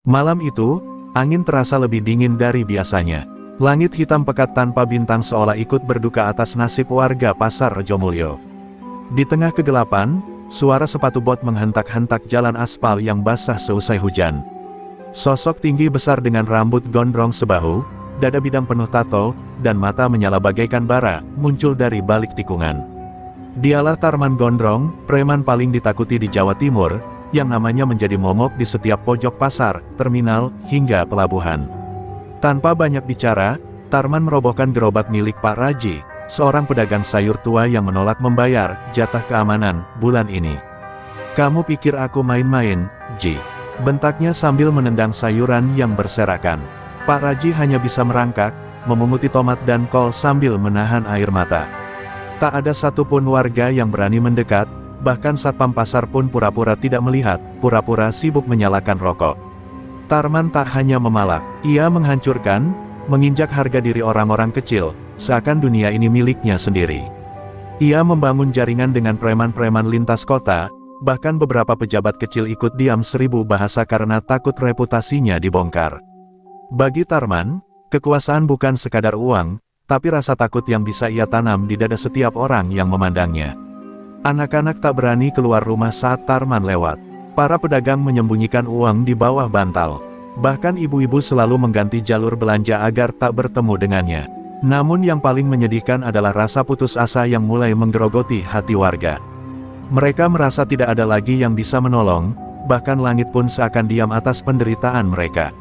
Malam itu, angin terasa lebih dingin dari biasanya. Langit hitam pekat tanpa bintang seolah ikut berduka atas nasib warga Pasar Rejomulyo. Di tengah kegelapan, suara sepatu bot menghentak-hentak jalan aspal yang basah seusai hujan. Sosok tinggi besar dengan rambut gondrong sebahu, dada bidang penuh tato, dan mata menyala bagaikan bara, muncul dari balik tikungan. Dialah Tarman Gondrong, preman paling ditakuti di Jawa Timur, yang namanya menjadi momok di setiap pojok pasar, terminal, hingga pelabuhan. Tanpa banyak bicara, Tarman merobohkan gerobak milik Pak Raji, seorang pedagang sayur tua yang menolak membayar jatah keamanan bulan ini. "Kamu pikir aku main-main, Ji?" bentaknya sambil menendang sayuran yang berserakan. Pak Raji hanya bisa merangkak, memunguti tomat dan kol sambil menahan air mata. Tak ada satupun warga yang berani mendekat, bahkan satpam pasar pun pura-pura tidak melihat, pura-pura sibuk menyalakan rokok. Tarman tak hanya memalak, ia menghancurkan, menginjak harga diri orang-orang kecil, seakan dunia ini miliknya sendiri. Ia membangun jaringan dengan preman-preman lintas kota, bahkan beberapa pejabat kecil ikut diam seribu bahasa karena takut reputasinya dibongkar. Bagi Tarman, kekuasaan bukan sekadar uang, tapi rasa takut yang bisa ia tanam di dada setiap orang yang memandangnya. Anak-anak tak berani keluar rumah saat Tarman lewat. Para pedagang menyembunyikan uang di bawah bantal. Bahkan ibu-ibu selalu mengganti jalur belanja agar tak bertemu dengannya. Namun yang paling menyedihkan adalah rasa putus asa yang mulai menggerogoti hati warga. Mereka merasa tidak ada lagi yang bisa menolong, bahkan langit pun seakan diam atas penderitaan mereka.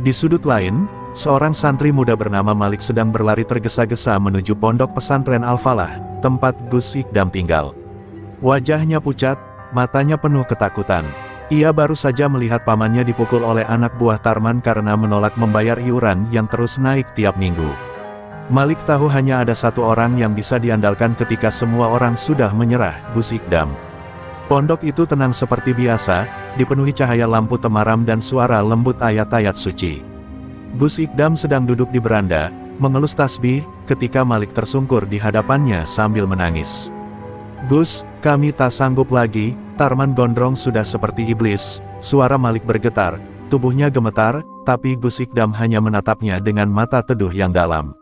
Di sudut lain, seorang santri muda bernama Malik sedang berlari tergesa-gesa menuju pondok pesantren Al-Falah, tempat Gus Ikdam tinggal. Wajahnya pucat, matanya penuh ketakutan. Ia baru saja melihat pamannya dipukul oleh anak buah Tarman karena menolak membayar iuran yang terus naik tiap minggu. Malik tahu hanya ada satu orang yang bisa diandalkan ketika semua orang sudah menyerah, Gus Ikdam. Pondok itu tenang seperti biasa, dipenuhi cahaya lampu temaram dan suara lembut ayat-ayat suci. Gus Ikdam sedang duduk di beranda, mengelus tasbih, ketika Malik tersungkur di hadapannya sambil menangis. "Gus, kami tak sanggup lagi." Tarman Gondrong sudah seperti iblis. Suara Malik bergetar, tubuhnya gemetar, tapi Gus Ikdam hanya menatapnya dengan mata teduh yang dalam.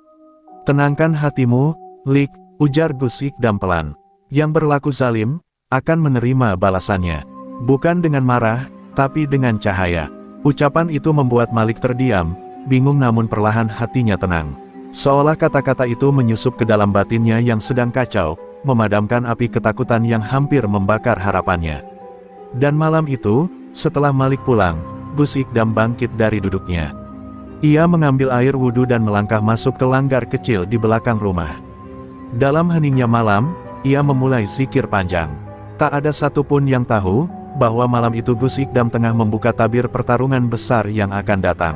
"Tenangkan hatimu, Lik," ujar Gus Ikdam pelan. "Yang berlaku zalim, akan menerima balasannya. Bukan dengan marah, tapi dengan cahaya." Ucapan itu membuat Malik terdiam, bingung namun perlahan hatinya tenang. Seolah kata-kata itu menyusup ke dalam batinnya yang sedang kacau, memadamkan api ketakutan yang hampir membakar harapannya. Dan malam itu, setelah Malik pulang, Gus Ikdam bangkit dari duduknya. Ia mengambil air wudhu dan melangkah masuk ke langgar kecil di belakang rumah. Dalam heningnya malam, ia memulai zikir panjang. Tak ada satupun yang tahu, bahwa malam itu Gus Ikdam tengah membuka tabir pertarungan besar yang akan datang.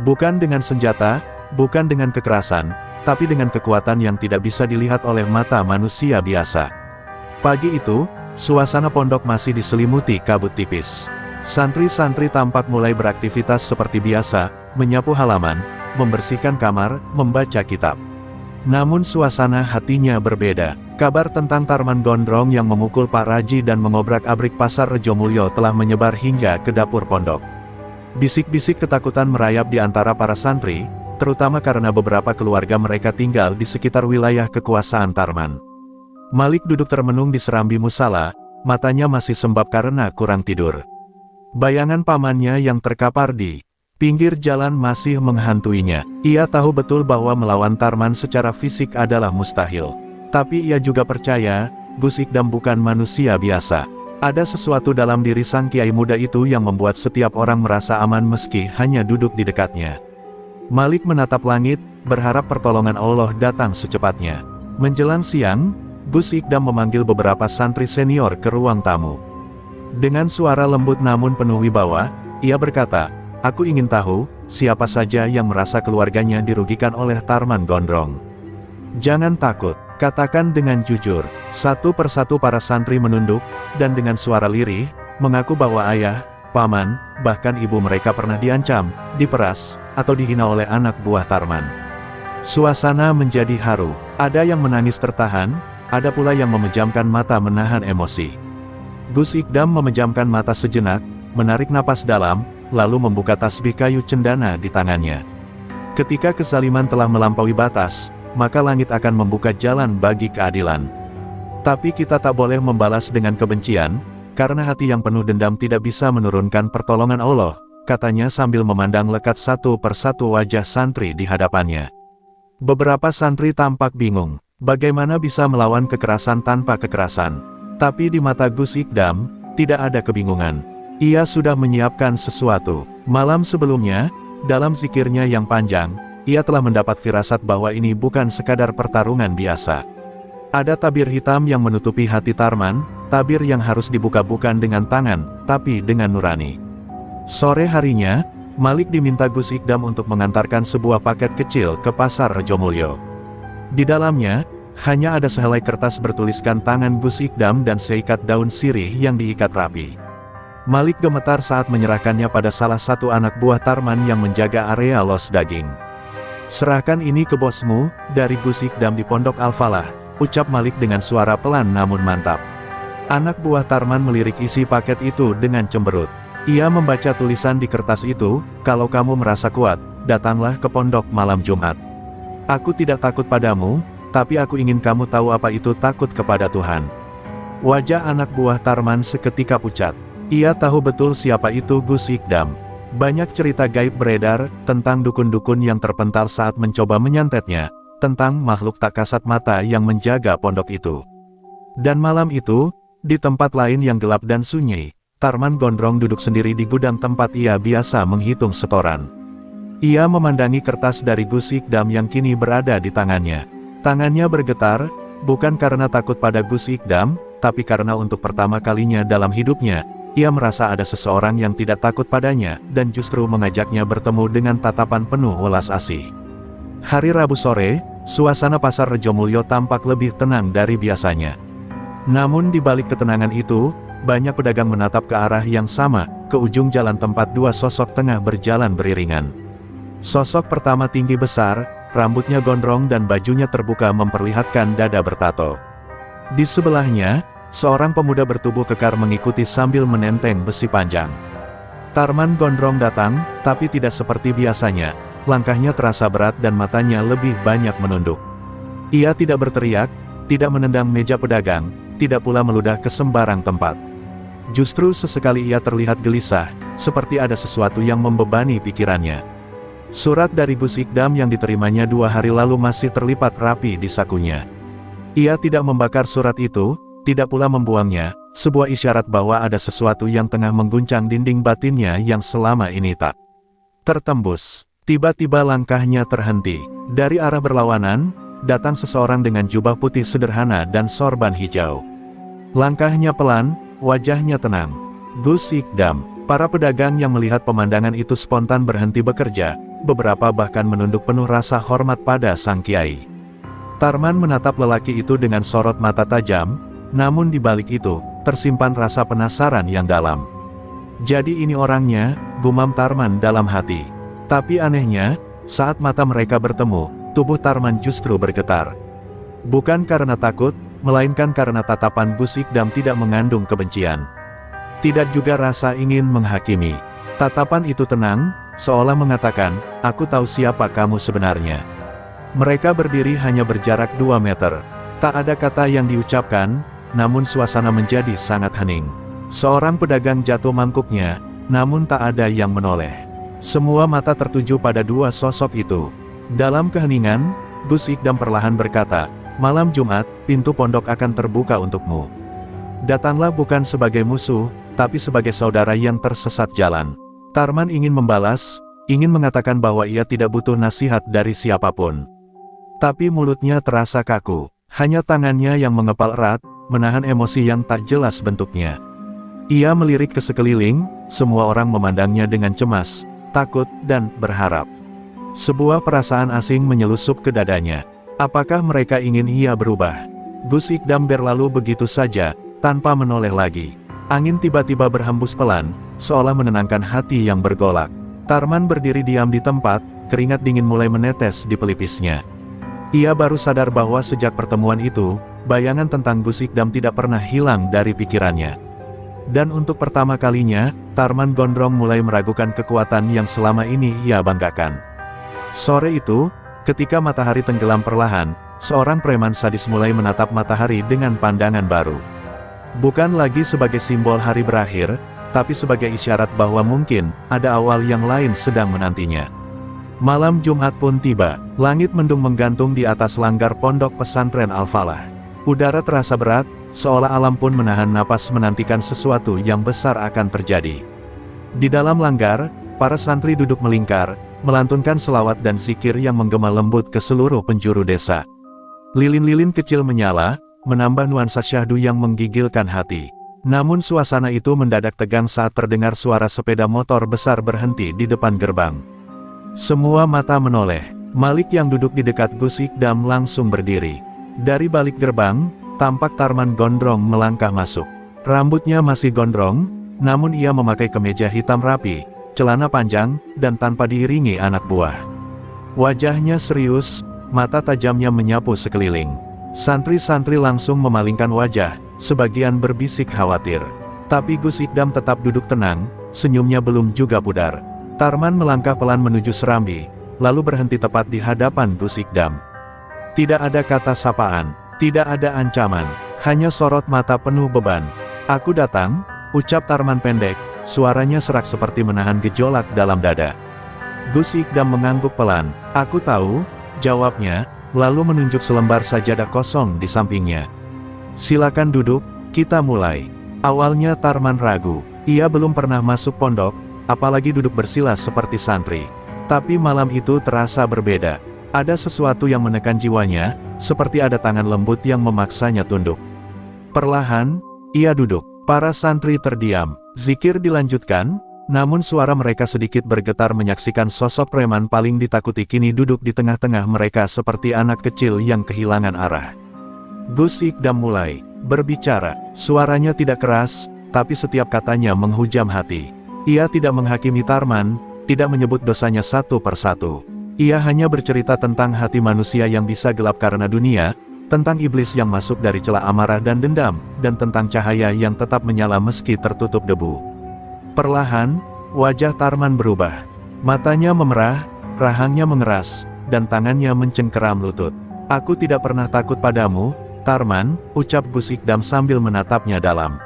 Bukan dengan senjata, bukan dengan kekerasan, tapi dengan kekuatan yang tidak bisa dilihat oleh mata manusia biasa. Pagi itu, suasana pondok masih diselimuti kabut tipis. Santri-santri tampak mulai beraktivitas seperti biasa, menyapu halaman, membersihkan kamar, membaca kitab. Namun suasana hatinya berbeda. Kabar tentang Tarman Gondrong yang memukul Pak Raji dan mengobrak-abrik pasar Rejomulyo telah menyebar hingga ke dapur pondok. Bisik-bisik ketakutan merayap di antara para santri, terutama karena beberapa keluarga mereka tinggal di sekitar wilayah kekuasaan Tarman. Malik duduk termenung di serambi musala, matanya masih sembab karena kurang tidur. Bayangan pamannya yang terkapar di pinggir jalan masih menghantuinya. Ia tahu betul bahwa melawan Tarman secara fisik adalah mustahil. Tapi ia juga percaya, Gus Ikdam bukan manusia biasa. Ada sesuatu dalam diri sang kiai muda itu yang membuat setiap orang merasa aman meski hanya duduk di dekatnya. Malik menatap langit, berharap pertolongan Allah datang secepatnya. Menjelang siang, Gus Ikdam memanggil beberapa santri senior ke ruang tamu. Dengan suara lembut namun penuh wibawa, ia berkata, "Aku ingin tahu, siapa saja yang merasa keluarganya dirugikan oleh Tarman Gondrong. Jangan takut, katakan dengan jujur." Satu persatu para santri menunduk, dan dengan suara lirih, mengaku bahwa ayah, paman, bahkan ibu mereka pernah diancam, diperas, atau dihina oleh anak buah Tarman. Suasana menjadi haru. Ada yang menangis tertahan, ada pula yang memejamkan mata menahan emosi. Gus Ikdam memejamkan mata sejenak, menarik napas dalam, lalu membuka tasbih kayu cendana di tangannya. Ketika kezaliman telah melampaui batas, maka langit akan membuka jalan bagi keadilan. Tapi kita tak boleh membalas dengan kebencian, karena hati yang penuh dendam tidak bisa menurunkan pertolongan Allah, katanya sambil memandang lekat satu persatu wajah santri di hadapannya. Beberapa santri tampak bingung, bagaimana bisa melawan kekerasan tanpa kekerasan. Tapi di mata Gus Ikdam, tidak ada kebingungan. Ia sudah menyiapkan sesuatu. Malam sebelumnya, dalam zikirnya yang panjang, ia telah mendapat firasat bahwa ini bukan sekadar pertarungan biasa. Ada tabir hitam yang menutupi hati Tarman, tabir yang harus dibuka bukan dengan tangan, tapi dengan nurani. Sore harinya, Malik diminta Gus Ikdam untuk mengantarkan sebuah paket kecil ke Pasar Rejomulyo. Di dalamnya, hanya ada sehelai kertas bertuliskan tangan Gus Ikdam dan seikat daun sirih yang diikat rapi. Malik gemetar saat menyerahkannya pada salah satu anak buah Tarman yang menjaga area los daging. "Serahkan ini ke bosmu, dari Gus Ikdam di Pondok Al-Falah," ucap Malik dengan suara pelan namun mantap. Anak buah Tarman melirik isi paket itu dengan cemberut. Ia membaca tulisan di kertas itu, "Kalau kamu merasa kuat, datanglah ke pondok malam Jumat. Aku tidak takut padamu, tapi aku ingin kamu tahu apa itu takut kepada Tuhan." Wajah anak buah Tarman seketika pucat. Ia tahu betul siapa itu Gus Ikdam. Banyak cerita gaib beredar, tentang dukun-dukun yang terpental saat mencoba menyantetnya, tentang makhluk tak kasat mata yang menjaga pondok itu. Dan malam itu, di tempat lain yang gelap dan sunyi, Tarman Gondrong duduk sendiri di gudang tempat ia biasa menghitung setoran. Ia memandangi kertas dari Gus Ikdam yang kini berada di tangannya. Tangannya bergetar, bukan karena takut pada Gus Ikdam, tapi karena untuk pertama kalinya dalam hidupnya, ia merasa ada seseorang yang tidak takut padanya, dan justru mengajaknya bertemu dengan tatapan penuh welas asih. Hari Rabu sore, suasana Pasar Rejomulyo tampak lebih tenang dari biasanya. Namun di balik ketenangan itu, banyak pedagang menatap ke arah yang sama, ke ujung jalan tempat dua sosok tengah berjalan beriringan. Sosok pertama tinggi besar, rambutnya gondrong dan bajunya terbuka memperlihatkan dada bertato. Di sebelahnya, seorang pemuda bertubuh kekar mengikuti sambil menenteng besi panjang. Tarman Gondrong datang, tapi tidak seperti biasanya. Langkahnya terasa berat dan matanya lebih banyak menunduk. Ia tidak berteriak, tidak menendang meja pedagang, tidak pula meludah ke sembarang tempat. Justru sesekali ia terlihat gelisah, seperti ada sesuatu yang membebani pikirannya. Surat dari Gus Ikdam yang diterimanya 2 hari lalu masih terlipat rapi di sakunya. Ia tidak membakar surat itu, tidak pula membuangnya, sebuah isyarat bahwa ada sesuatu yang tengah mengguncang dinding batinnya yang selama ini tak tertembus. Tiba-tiba langkahnya terhenti. Dari arah berlawanan, datang seseorang dengan jubah putih sederhana dan sorban hijau. Langkahnya pelan, wajahnya tenang. Gus Ikdam. Para pedagang yang melihat pemandangan itu spontan berhenti bekerja, beberapa bahkan menunduk penuh rasa hormat pada sang kiai. Tarman menatap lelaki itu dengan sorot mata tajam, namun di balik itu, tersimpan rasa penasaran yang dalam. "Jadi ini orangnya," gumam Tarman dalam hati. Tapi anehnya, saat mata mereka bertemu, tubuh Tarman justru bergetar. Bukan karena takut, melainkan karena tatapan Gus Ikdam tidak mengandung kebencian. Tidak juga rasa ingin menghakimi. Tatapan itu tenang, seolah mengatakan, "Aku tahu siapa kamu sebenarnya." Mereka berdiri hanya berjarak 2 meter. Tak ada kata yang diucapkan, namun suasana menjadi sangat hening. Seorang pedagang jatuh mangkuknya, namun tak ada yang menoleh. Semua mata tertuju pada dua sosok itu. Dalam keheningan, Gus Ikdam perlahan berkata, "Malam Jumat, pintu pondok akan terbuka untukmu. Datanglah bukan sebagai musuh, tapi sebagai saudara yang tersesat jalan." Tarman ingin membalas, ingin mengatakan bahwa ia tidak butuh nasihat dari siapapun. Tapi mulutnya terasa kaku, hanya tangannya yang mengepal erat, menahan emosi yang tak jelas bentuknya. Ia melirik ke sekeliling, semua orang memandangnya dengan cemas, takut, dan berharap. Sebuah perasaan asing menyelusup ke dadanya. Apakah mereka ingin ia berubah? Gus Ikdam berlalu begitu saja, tanpa menoleh lagi. Angin tiba-tiba berhembus pelan, seolah menenangkan hati yang bergolak. Tarman berdiri diam di tempat, keringat dingin mulai menetes di pelipisnya. Ia baru sadar bahwa sejak pertemuan itu, bayangan tentang Gus Ikdam tidak pernah hilang dari pikirannya. Dan untuk pertama kalinya, Tarman Gondrong mulai meragukan kekuatan yang selama ini ia banggakan. Sore itu, ketika matahari tenggelam perlahan, seorang preman sadis mulai menatap matahari dengan pandangan baru. Bukan lagi sebagai simbol hari berakhir, tapi sebagai isyarat bahwa mungkin ada awal yang lain sedang menantinya. Malam Jumat pun tiba, langit mendung menggantung di atas langgar pondok pesantren Al-Falah. Udara terasa berat, seolah alam pun menahan napas menantikan sesuatu yang besar akan terjadi. Di dalam langgar, para santri duduk melingkar, melantunkan selawat dan zikir yang menggema lembut ke seluruh penjuru desa. Lilin-lilin kecil menyala, menambah nuansa syahdu yang menggigilkan hati. Namun suasana itu mendadak tegang saat terdengar suara sepeda motor besar berhenti di depan gerbang. Semua mata menoleh. Malik yang duduk di dekat Gus Ikdam langsung berdiri. Dari balik gerbang, tampak Tarman Gondrong melangkah masuk. Rambutnya masih gondrong, namun ia memakai kemeja hitam rapi, celana panjang, dan tanpa diiringi anak buah. Wajahnya serius, mata tajamnya menyapu sekeliling. Santri-santri langsung memalingkan wajah, sebagian berbisik khawatir. Tapi Gus Ikdam tetap duduk tenang, senyumnya belum juga pudar. Tarman melangkah pelan menuju Serambi, lalu berhenti tepat di hadapan Gus Ikdam. Tidak ada kata sapaan, tidak ada ancaman, hanya sorot mata penuh beban. "Aku datang," ucap Tarman pendek, suaranya serak seperti menahan gejolak dalam dada. Gus Ikdam mengangguk pelan. "Aku tahu," jawabnya, lalu menunjuk selembar sajadah kosong di sampingnya. "Silakan duduk, kita mulai." Awalnya Tarman ragu, ia belum pernah masuk pondok, apalagi duduk bersila seperti santri. Tapi malam itu terasa berbeda. Ada sesuatu yang menekan jiwanya, seperti ada tangan lembut yang memaksanya tunduk. Perlahan, ia duduk. Para santri terdiam. Zikir dilanjutkan, namun suara mereka sedikit bergetar menyaksikan sosok preman paling ditakuti kini duduk di tengah-tengah mereka seperti anak kecil yang kehilangan arah. Gus Ikdam mulai berbicara. Suaranya tidak keras, tapi setiap katanya menghujam hati. Ia tidak menghakimi Tarman, tidak menyebut dosanya satu persatu. Ia hanya bercerita tentang hati manusia yang bisa gelap karena dunia, tentang iblis yang masuk dari celah amarah dan dendam, dan tentang cahaya yang tetap menyala meski tertutup debu. Perlahan, wajah Tarman berubah. Matanya memerah, rahangnya mengeras, dan tangannya mencengkeram lutut. "Aku tidak pernah takut padamu, Tarman," ucap Gus Ikdam sambil menatapnya dalam.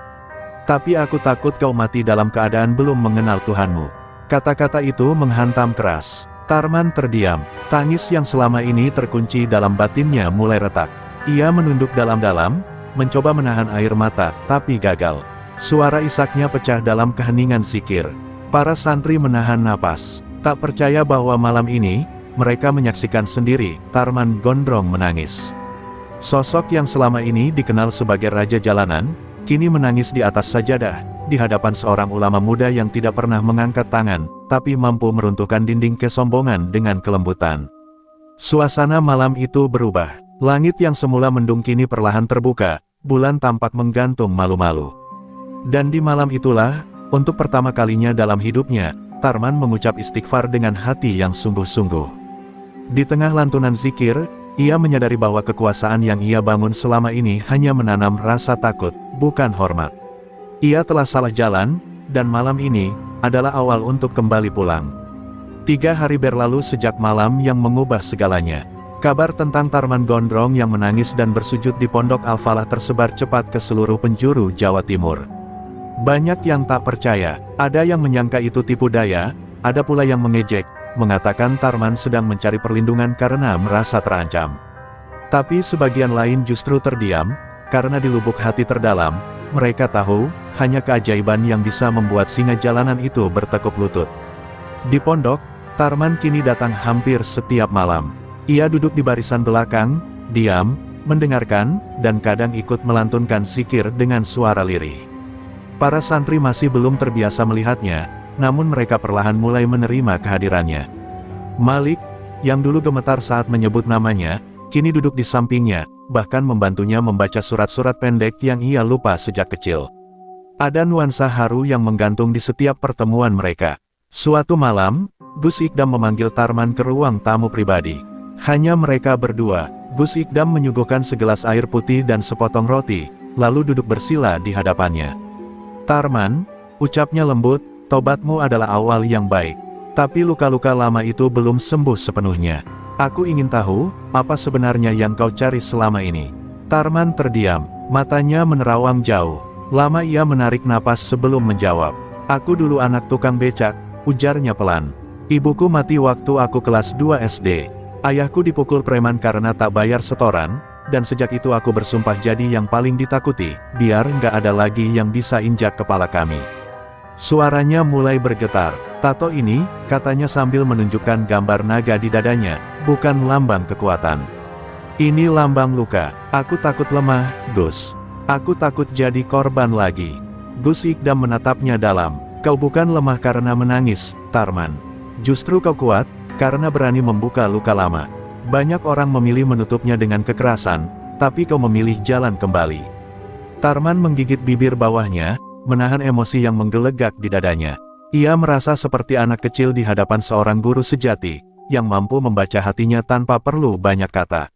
"Tapi aku takut kau mati dalam keadaan belum mengenal Tuhanmu." Kata-kata itu menghantam keras. Tarman terdiam. Tangis yang selama ini terkunci dalam batinnya mulai retak. Ia menunduk dalam-dalam, mencoba menahan air mata, tapi gagal. Suara isaknya pecah dalam keheningan zikir. Para santri menahan napas. Tak percaya bahwa malam ini, mereka menyaksikan sendiri, Tarman Gondrong menangis. Sosok yang selama ini dikenal sebagai raja jalanan, kini menangis di atas sajadah, di hadapan seorang ulama muda yang tidak pernah mengangkat tangan, tapi mampu meruntuhkan dinding kesombongan dengan kelembutan. Suasana malam itu berubah. Langit yang semula mendung kini perlahan terbuka, bulan tampak menggantung malu-malu. Dan di malam itulah, untuk pertama kalinya dalam hidupnya, Tarman mengucap istighfar dengan hati yang sungguh-sungguh. Di tengah lantunan zikir, ia menyadari bahwa kekuasaan yang ia bangun selama ini hanya menanam rasa takut, bukan hormat. Ia telah salah jalan, dan malam ini adalah awal untuk kembali pulang. 3 hari berlalu sejak malam yang mengubah segalanya. Kabar tentang Tarman Gondrong yang menangis dan bersujud di pondok Al-Falah tersebar cepat ke seluruh penjuru Jawa Timur. Banyak yang tak percaya, ada yang menyangka itu tipu daya, ada pula yang mengejek, mengatakan Tarman sedang mencari perlindungan karena merasa terancam. Tapi sebagian lain justru terdiam, karena di lubuk hati terdalam, mereka tahu, hanya keajaiban yang bisa membuat singa jalanan itu bertekuk lutut. Di pondok, Tarman kini datang hampir setiap malam. Ia duduk di barisan belakang, diam, mendengarkan, dan kadang ikut melantunkan zikir dengan suara lirih. Para santri masih belum terbiasa melihatnya, namun mereka perlahan mulai menerima kehadirannya. Malik, yang dulu gemetar saat menyebut namanya, kini duduk di sampingnya, bahkan membantunya membaca surat-surat pendek yang ia lupa sejak kecil. Ada nuansa haru yang menggantung di setiap pertemuan mereka. Suatu malam, Gus Ikdam memanggil Tarman ke ruang tamu pribadi. Hanya mereka berdua. Gus Ikdam menyuguhkan segelas air putih dan sepotong roti, lalu duduk bersila di hadapannya. Tarman, ucapnya lembut, tobatmu adalah awal yang baik. Tapi luka-luka lama itu belum sembuh sepenuhnya. Aku ingin tahu, apa sebenarnya yang kau cari selama ini? Tarman terdiam, matanya menerawang jauh. Lama ia menarik napas sebelum menjawab. Aku dulu anak tukang becak, ujarnya pelan. Ibuku mati waktu aku kelas 2 SD. Ayahku dipukul preman karena tak bayar setoran, dan sejak itu aku bersumpah jadi yang paling ditakuti, biar nggak ada lagi yang bisa injak kepala kami. Suaranya mulai bergetar. Tato ini, katanya sambil menunjukkan gambar naga di dadanya, bukan lambang kekuatan. Ini lambang luka. Aku takut lemah, Gus. Aku takut jadi korban lagi. Gus Ikdam menatapnya dalam. Kau bukan lemah karena menangis, Tarman. Justru kau kuat, karena berani membuka luka lama. Banyak orang memilih menutupnya dengan kekerasan, tapi kau memilih jalan kembali. Tarman menggigit bibir bawahnya, menahan emosi yang menggelegak di dadanya. Ia merasa seperti anak kecil di hadapan seorang guru sejati, yang mampu membaca hatinya tanpa perlu banyak kata.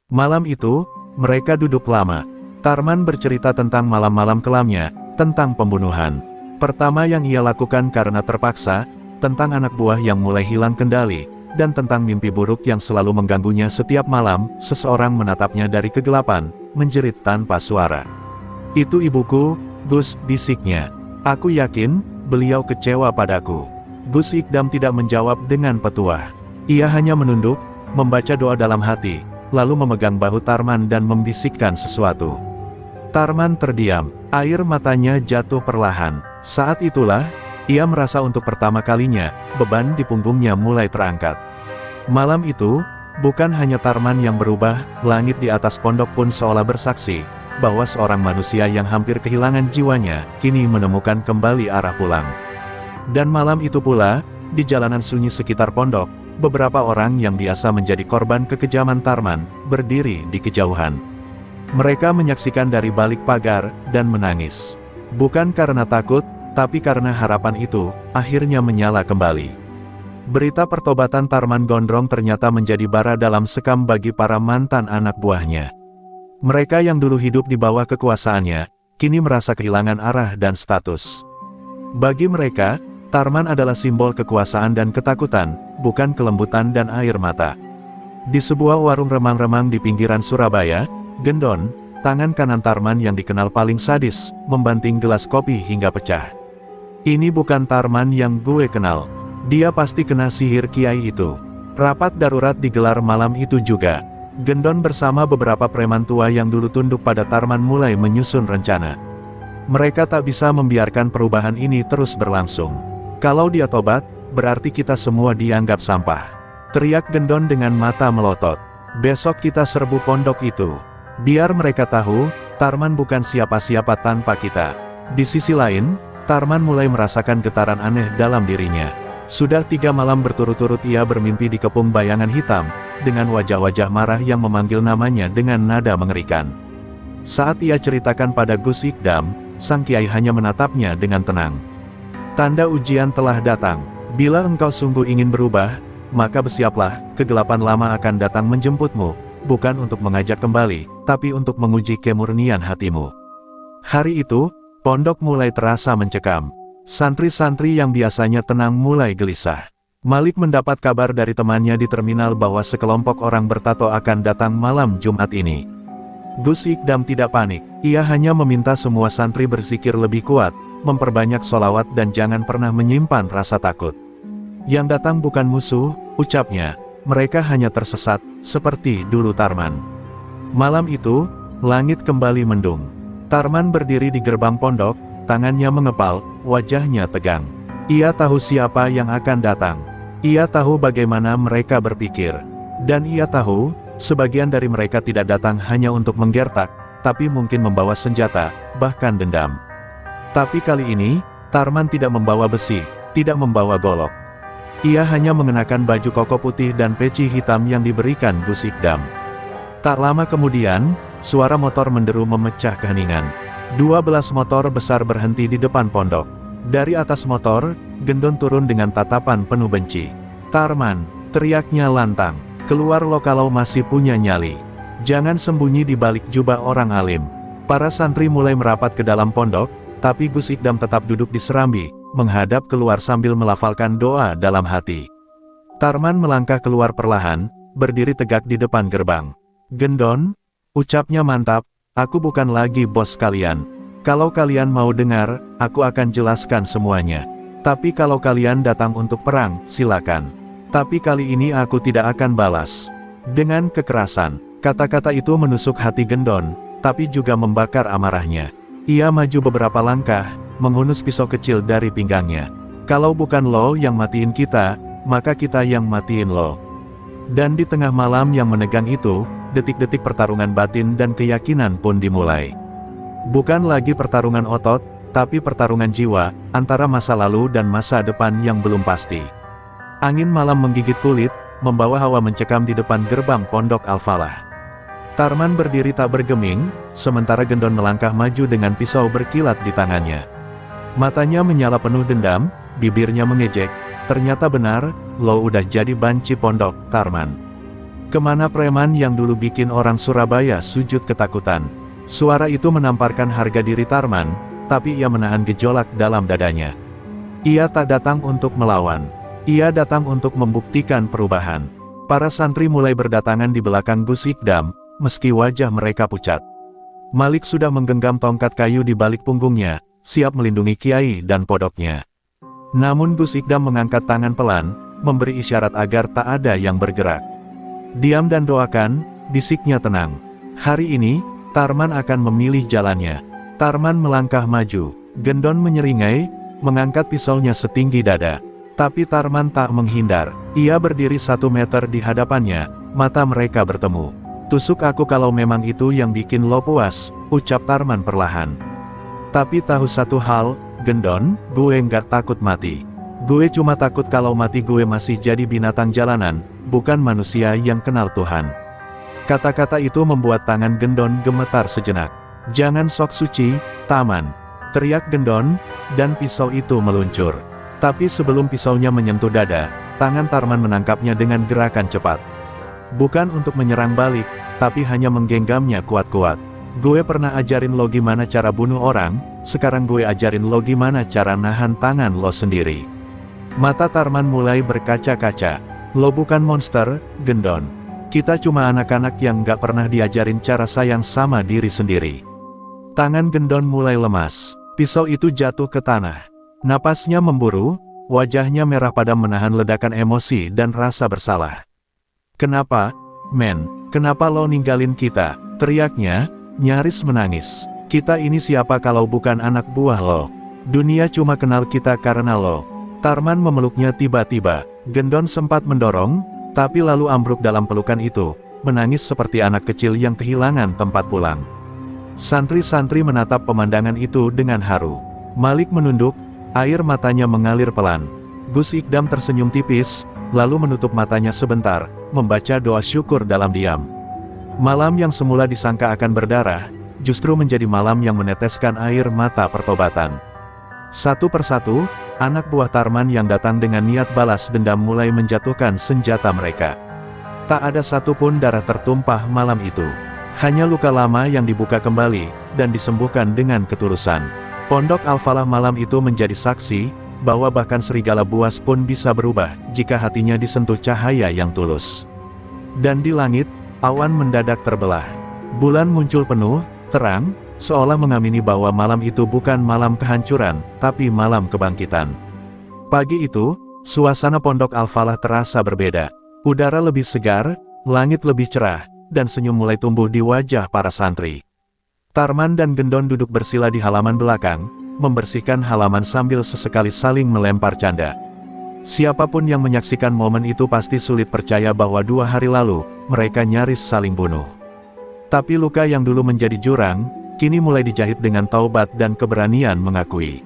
Malam itu, mereka duduk lama. Tarman bercerita tentang malam-malam kelamnya, tentang pembunuhan pertama yang ia lakukan karena terpaksa, tentang anak buah yang mulai hilang kendali, dan tentang mimpi buruk yang selalu mengganggunya setiap malam. Seseorang menatapnya dari kegelapan, menjerit tanpa suara. Itu ibuku, Gus, bisiknya. Aku yakin, beliau kecewa padaku. Gus Ikdam tidak menjawab dengan petuah. Ia hanya menunduk, membaca doa dalam hati, lalu memegang bahu Tarman dan membisikkan sesuatu. Tarman terdiam, air matanya jatuh perlahan. Saat itulah, ia merasa untuk pertama kalinya, beban di punggungnya mulai terangkat. Malam itu, bukan hanya Tarman yang berubah, langit di atas pondok pun seolah bersaksi, bahwa seorang manusia yang hampir kehilangan jiwanya, kini menemukan kembali arah pulang. Dan malam itu pula, di jalanan sunyi sekitar pondok, beberapa orang yang biasa menjadi korban kekejaman Tarman, berdiri di kejauhan. Mereka menyaksikan dari balik pagar, dan menangis. Bukan karena takut, tapi karena harapan itu, akhirnya menyala kembali. Berita pertobatan Tarman Gondrong ternyata menjadi bara dalam sekam bagi para mantan anak buahnya. Mereka yang dulu hidup di bawah kekuasaannya, kini merasa kehilangan arah dan status. Bagi mereka, Tarman adalah simbol kekuasaan dan ketakutan, bukan kelembutan dan air mata. Di sebuah warung remang-remang di pinggiran Surabaya, Gendon, tangan kanan Tarman yang dikenal paling sadis, membanting gelas kopi hingga pecah. Ini bukan Tarman yang gue kenal. Dia pasti kena sihir kiai itu. Rapat darurat digelar malam itu juga. Gendon bersama beberapa preman tua yang dulu tunduk pada Tarman mulai menyusun rencana. Mereka tak bisa membiarkan perubahan ini terus berlangsung. Kalau dia tobat, berarti kita semua dianggap sampah. Teriak Gendon dengan mata melotot. Besok kita serbu pondok itu. Biar mereka tahu, Tarman bukan siapa-siapa tanpa kita. Di sisi lain, Tarman mulai merasakan getaran aneh dalam dirinya. Sudah 3 malam berturut-turut ia bermimpi dikepung bayangan hitam, dengan wajah-wajah marah yang memanggil namanya dengan nada mengerikan. Saat ia ceritakan pada Gus Ikdam, sang kiai hanya menatapnya dengan tenang. Tanda ujian telah datang. Bila engkau sungguh ingin berubah, maka bersiaplah, kegelapan lama akan datang menjemputmu, bukan untuk mengajak kembali, tapi untuk menguji kemurnian hatimu. Hari itu, pondok mulai terasa mencekam. Santri-santri yang biasanya tenang mulai gelisah. Malik mendapat kabar dari temannya di terminal bahwa sekelompok orang bertato akan datang malam Jumat ini. Gus Ikdam tidak panik, ia hanya meminta semua santri berzikir lebih kuat, memperbanyak sholawat dan jangan pernah menyimpan rasa takut. Yang datang bukan musuh, ucapnya, mereka hanya tersesat, seperti dulu Tarman. Malam itu, langit kembali mendung. Tarman berdiri di gerbang pondok, tangannya mengepal, wajahnya tegang. Ia tahu siapa yang akan datang. Ia tahu bagaimana mereka berpikir. Dan ia tahu, sebagian dari mereka tidak datang hanya untuk menggertak, tapi mungkin membawa senjata, bahkan dendam. Tapi kali ini, Tarman tidak membawa besi, tidak membawa golok. Ia hanya mengenakan baju koko putih dan peci hitam yang diberikan Gus Ikdam. Tak lama kemudian, suara motor menderu memecah keheningan. 12 motor besar berhenti di depan pondok. Dari atas motor, Gendon turun dengan tatapan penuh benci. Tarman, teriaknya lantang, keluar lo kalau masih punya nyali. Jangan sembunyi di balik jubah orang alim. Para santri mulai merapat ke dalam pondok, tapi Gus Ikdam tetap duduk di serambi, menghadap keluar sambil melafalkan doa dalam hati. Tarman melangkah keluar perlahan, berdiri tegak di depan gerbang. "Gendon," ucapnya mantap, "aku bukan lagi bos kalian. Kalau kalian mau dengar, aku akan jelaskan semuanya. Tapi kalau kalian datang untuk perang, silakan. Tapi kali ini aku tidak akan balas." Dengan kekerasan, kata-kata itu menusuk hati Gendon, tapi juga membakar amarahnya. Ia maju beberapa langkah, menghunus pisau kecil dari pinggangnya. "Kalau bukan lo yang matiin kita, maka kita yang matiin lo." Dan di tengah malam yang menegang itu, detik-detik pertarungan batin dan keyakinan pun dimulai. Bukan lagi pertarungan otot, tapi pertarungan jiwa, antara masa lalu dan masa depan yang belum pasti. Angin malam menggigit kulit, membawa hawa mencekam di depan gerbang Pondok Al-Falah. Tarman berdiri tak bergeming, sementara Gendon melangkah maju dengan pisau berkilat di tangannya. Matanya menyala penuh dendam, bibirnya mengejek, "Ternyata benar, lo udah jadi banci pondok, Tarman. Kemana preman yang dulu bikin orang Surabaya sujud ketakutan?" Suara itu menamparkan harga diri Tarman, tapi ia menahan gejolak dalam dadanya. Ia tak datang untuk melawan. Ia datang untuk membuktikan perubahan. Para santri mulai berdatangan di belakang Gus Ikdam, meski wajah mereka pucat. Malik sudah menggenggam tongkat kayu di balik punggungnya, siap melindungi kiai dan podoknya. Namun Gus Ikdam mengangkat tangan pelan, memberi isyarat agar tak ada yang bergerak. "Diam dan doakan," bisiknya tenang. "Hari ini, Tarman akan memilih jalannya." Tarman melangkah maju. Gendon menyeringai, mengangkat pisaunya setinggi dada. Tapi Tarman tak menghindar. Ia berdiri 1 meter di hadapannya, mata mereka bertemu. "Tusuk aku kalau memang itu yang bikin lo puas," ucap Tarman perlahan. "Tapi tahu satu hal, Gendon, gue nggak takut mati. Gue cuma takut kalau mati gue masih jadi binatang jalanan, bukan manusia yang kenal Tuhan." Kata-kata itu membuat tangan Gendon gemetar sejenak. "Jangan sok suci, Taman!" teriak Gendon, dan pisau itu meluncur. Tapi sebelum pisaunya menyentuh dada, tangan Tarman menangkapnya dengan gerakan cepat. Bukan untuk menyerang balik, tapi hanya menggenggamnya kuat-kuat. "Gue pernah ajarin lo gimana cara bunuh orang, sekarang gue ajarin lo gimana cara nahan tangan lo sendiri." Mata Tarman mulai berkaca-kaca. "Lo bukan monster, Gendon. Kita cuma anak-anak yang gak pernah diajarin cara sayang sama diri sendiri." Tangan Gendon mulai lemas. Pisau itu jatuh ke tanah. Napasnya memburu, wajahnya merah padam menahan ledakan emosi dan rasa bersalah. "Kenapa, men? Kenapa lo ninggalin kita?" teriaknya, nyaris menangis. "Kita ini siapa kalau bukan anak buah lo? Dunia cuma kenal kita karena lo." Tarman memeluknya tiba-tiba. Gendon sempat mendorong, tapi lalu ambruk dalam pelukan itu, menangis seperti anak kecil yang kehilangan tempat pulang. Santri-santri menatap pemandangan itu dengan haru. Malik menunduk, air matanya mengalir pelan. Gus Ikdam tersenyum tipis, lalu menutup matanya sebentar, membaca doa syukur dalam diam. Malam yang semula disangka akan berdarah, justru menjadi malam yang meneteskan air mata pertobatan. Satu persatu, anak buah Tarman yang datang dengan niat balas dendam mulai menjatuhkan senjata mereka. Tak ada satupun darah tertumpah malam itu. Hanya luka lama yang dibuka kembali, dan disembuhkan dengan ketulusan. Pondok Al-Falah malam itu menjadi saksi, bahwa bahkan serigala buas pun bisa berubah, jika hatinya disentuh cahaya yang tulus. Dan di langit, awan mendadak terbelah. Bulan muncul penuh, terang, seolah mengamini bahwa malam itu bukan malam kehancuran, tapi malam kebangkitan. Pagi itu, suasana Pondok Al-Falah terasa berbeda. Udara lebih segar, langit lebih cerah, dan senyum mulai tumbuh di wajah para santri. Tarman dan Gendon duduk bersila di halaman belakang, membersihkan halaman sambil sesekali saling melempar canda. Siapapun yang menyaksikan momen itu pasti sulit percaya bahwa 2 hari lalu, mereka nyaris saling bunuh. Tapi luka yang dulu menjadi jurang, kini mulai dijahit dengan taubat dan keberanian mengakui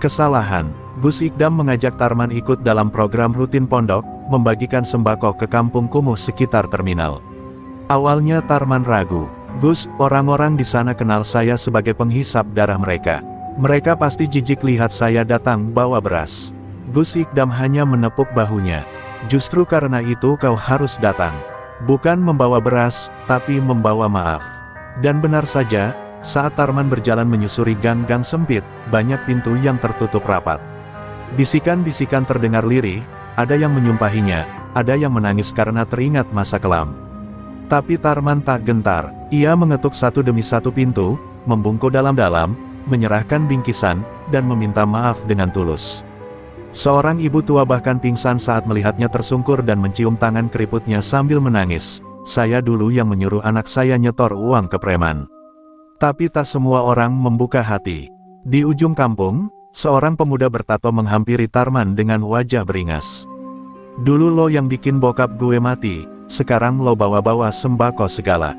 kesalahan. Gus Ikdam mengajak Tarman ikut dalam program rutin pondok, membagikan sembako ke kampung kumuh sekitar terminal. Awalnya Tarman ragu. "Gus, orang-orang di sana kenal saya sebagai penghisap darah mereka. Mereka pasti jijik lihat saya datang bawa beras." Gus Ikdam hanya menepuk bahunya. "Justru karena itu kau harus datang. Bukan membawa beras, tapi membawa maaf." Dan benar saja, Saat Tarman berjalan menyusuri gang-gang sempit, banyak pintu yang tertutup rapat. Bisikan-bisikan terdengar lirih, ada yang menyumpahinya, ada yang menangis karena teringat masa kelam. Tapi Tarman tak gentar, ia mengetuk satu demi satu pintu, membungkuk dalam-dalam, menyerahkan bingkisan, dan meminta maaf dengan tulus. Seorang ibu tua bahkan pingsan saat melihatnya tersungkur dan mencium tangan keriputnya sambil menangis. Saya dulu yang menyuruh anak saya nyetor uang ke preman. Tapi tak semua orang membuka hati. Di ujung kampung, seorang pemuda bertato menghampiri Tarman dengan wajah beringas. Dulu lo yang bikin bokap gue mati, sekarang lo bawa-bawa sembako segala.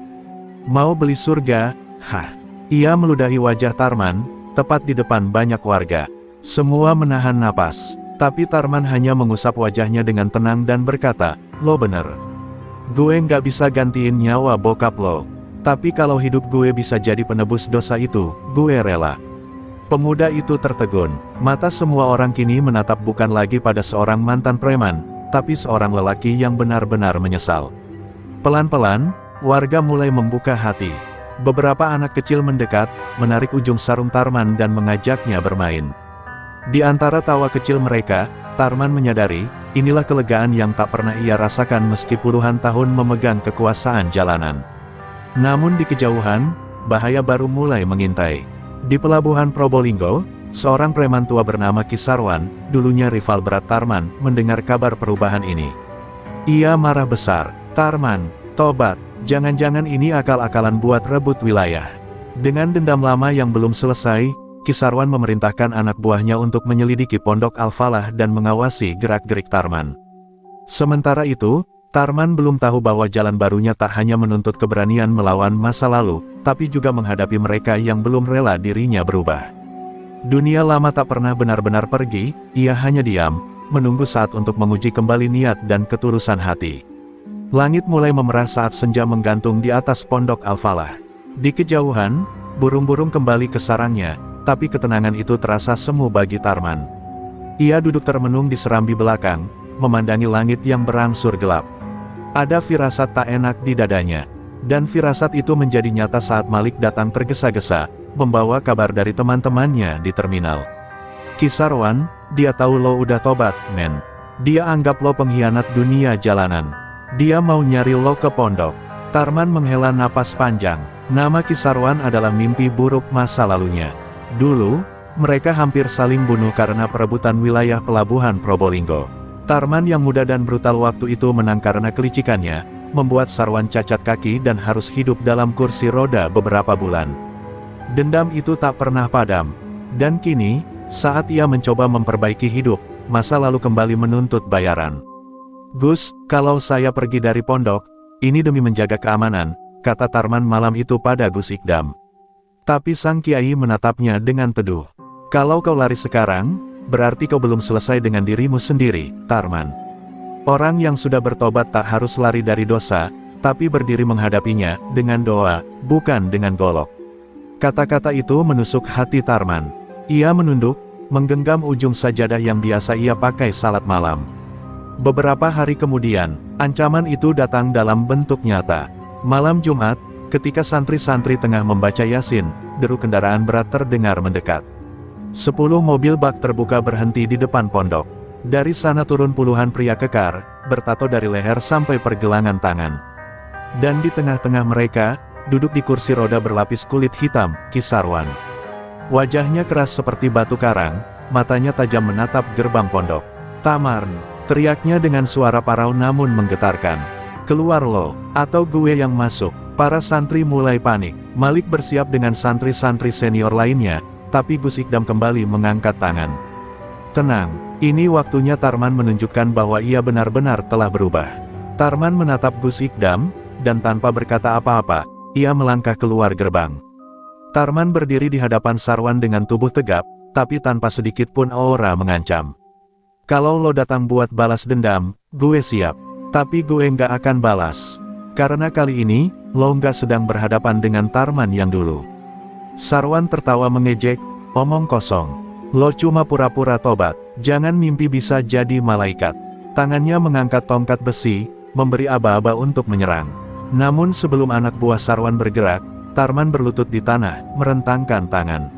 Mau beli surga? Hah. Ia meludahi wajah Tarman, tepat di depan banyak warga. Semua menahan napas, tapi Tarman hanya mengusap wajahnya dengan tenang dan berkata, lo bener. Gue nggak bisa gantiin nyawa bokap lo. Tapi kalau hidup gue bisa jadi penebus dosa itu, gue rela. Pemuda itu tertegun. Mata semua orang kini menatap bukan lagi pada seorang mantan preman, tapi seorang lelaki yang benar-benar menyesal. Pelan-pelan, warga mulai membuka hati. Beberapa anak kecil mendekat, menarik ujung sarung Tarman dan mengajaknya bermain. Di antara tawa kecil mereka, Tarman menyadari, inilah kelegaan yang tak pernah ia rasakan meski puluhan tahun memegang kekuasaan jalanan. Namun di kejauhan, bahaya baru mulai mengintai. Di pelabuhan Probolinggo, seorang preman tua bernama Kisarwan, dulunya rival berat Tarman, mendengar kabar perubahan ini. Ia marah besar, Tarman, tobat, jangan-jangan ini akal-akalan buat rebut wilayah. Dengan dendam lama yang belum selesai, Kisarwan memerintahkan anak buahnya untuk menyelidiki pondok Al-Falah dan mengawasi gerak-gerik Tarman. Sementara itu, Tarman belum tahu bahwa jalan barunya tak hanya menuntut keberanian melawan masa lalu, tapi juga menghadapi mereka yang belum rela dirinya berubah. Dunia lama tak pernah benar-benar pergi, ia hanya diam, menunggu saat untuk menguji kembali niat dan ketulusan hati. Langit mulai memerah saat senja menggantung di atas pondok Al-Falah. Di kejauhan, burung-burung kembali ke sarangnya, tapi ketenangan itu terasa semu bagi Tarman. Ia duduk termenung di serambi belakang, memandangi langit yang berangsur gelap. Ada firasat tak enak di dadanya. Dan firasat itu menjadi nyata saat Malik datang tergesa-gesa, membawa kabar dari teman-temannya di terminal. Kisarwan, dia tahu lo udah tobat, men. Dia anggap lo pengkhianat dunia jalanan. Dia mau nyari lo ke pondok. Tarman menghela napas panjang. Nama Kisarwan adalah mimpi buruk masa lalunya. Dulu, mereka hampir saling bunuh karena perebutan wilayah pelabuhan Probolinggo. Tarman yang muda dan brutal waktu itu menang karena kelicikannya, membuat Sarwan cacat kaki dan harus hidup dalam kursi roda beberapa bulan. Dendam itu tak pernah padam. Dan kini, saat ia mencoba memperbaiki hidup, masa lalu kembali menuntut bayaran. Gus, kalau saya pergi dari pondok, ini demi menjaga keamanan, kata Tarman malam itu pada Gus Ikdam. Tapi sang kiai menatapnya dengan teduh. Kalau kau lari sekarang, berarti kau belum selesai dengan dirimu sendiri, Tarman. Orang yang sudah bertobat tak harus lari dari dosa, tapi berdiri menghadapinya, dengan doa, bukan dengan golok. Kata-kata itu menusuk hati Tarman. Ia menunduk, menggenggam ujung sajadah yang biasa ia pakai salat malam. Beberapa hari kemudian, ancaman itu datang dalam bentuk nyata. Malam Jumat, ketika santri-santri tengah membaca Yasin, deru kendaraan berat terdengar mendekat. 10 mobil bak terbuka berhenti di depan pondok. Dari sana turun puluhan pria kekar, bertato dari leher sampai pergelangan tangan. Dan di tengah-tengah mereka, duduk di kursi roda berlapis kulit hitam, Kisarwan. Wajahnya keras seperti batu karang, matanya tajam menatap gerbang pondok. Tamarn, teriaknya dengan suara parau namun menggetarkan. Keluar lo, atau gue yang masuk. Para santri mulai panik. Malik bersiap dengan santri-santri senior lainnya, tapi Gus Ikdam kembali mengangkat tangan. Tenang, ini waktunya Tarman menunjukkan bahwa ia benar-benar telah berubah. Tarman menatap Gus Ikdam, dan tanpa berkata apa-apa, ia melangkah keluar gerbang. Tarman berdiri di hadapan Sarwan dengan tubuh tegap, tapi tanpa sedikit pun aura mengancam. Kalau lo datang buat balas dendam, gue siap. Tapi gue nggak akan balas. Karena kali ini, lo nggak sedang berhadapan dengan Tarman yang dulu. Sarwan tertawa mengejek, omong kosong. Lo cuma pura-pura tobat, jangan mimpi bisa jadi malaikat. Tangannya mengangkat tongkat besi, memberi aba-aba untuk menyerang. Namun sebelum anak buah Sarwan bergerak, Tarman berlutut di tanah, merentangkan tangan.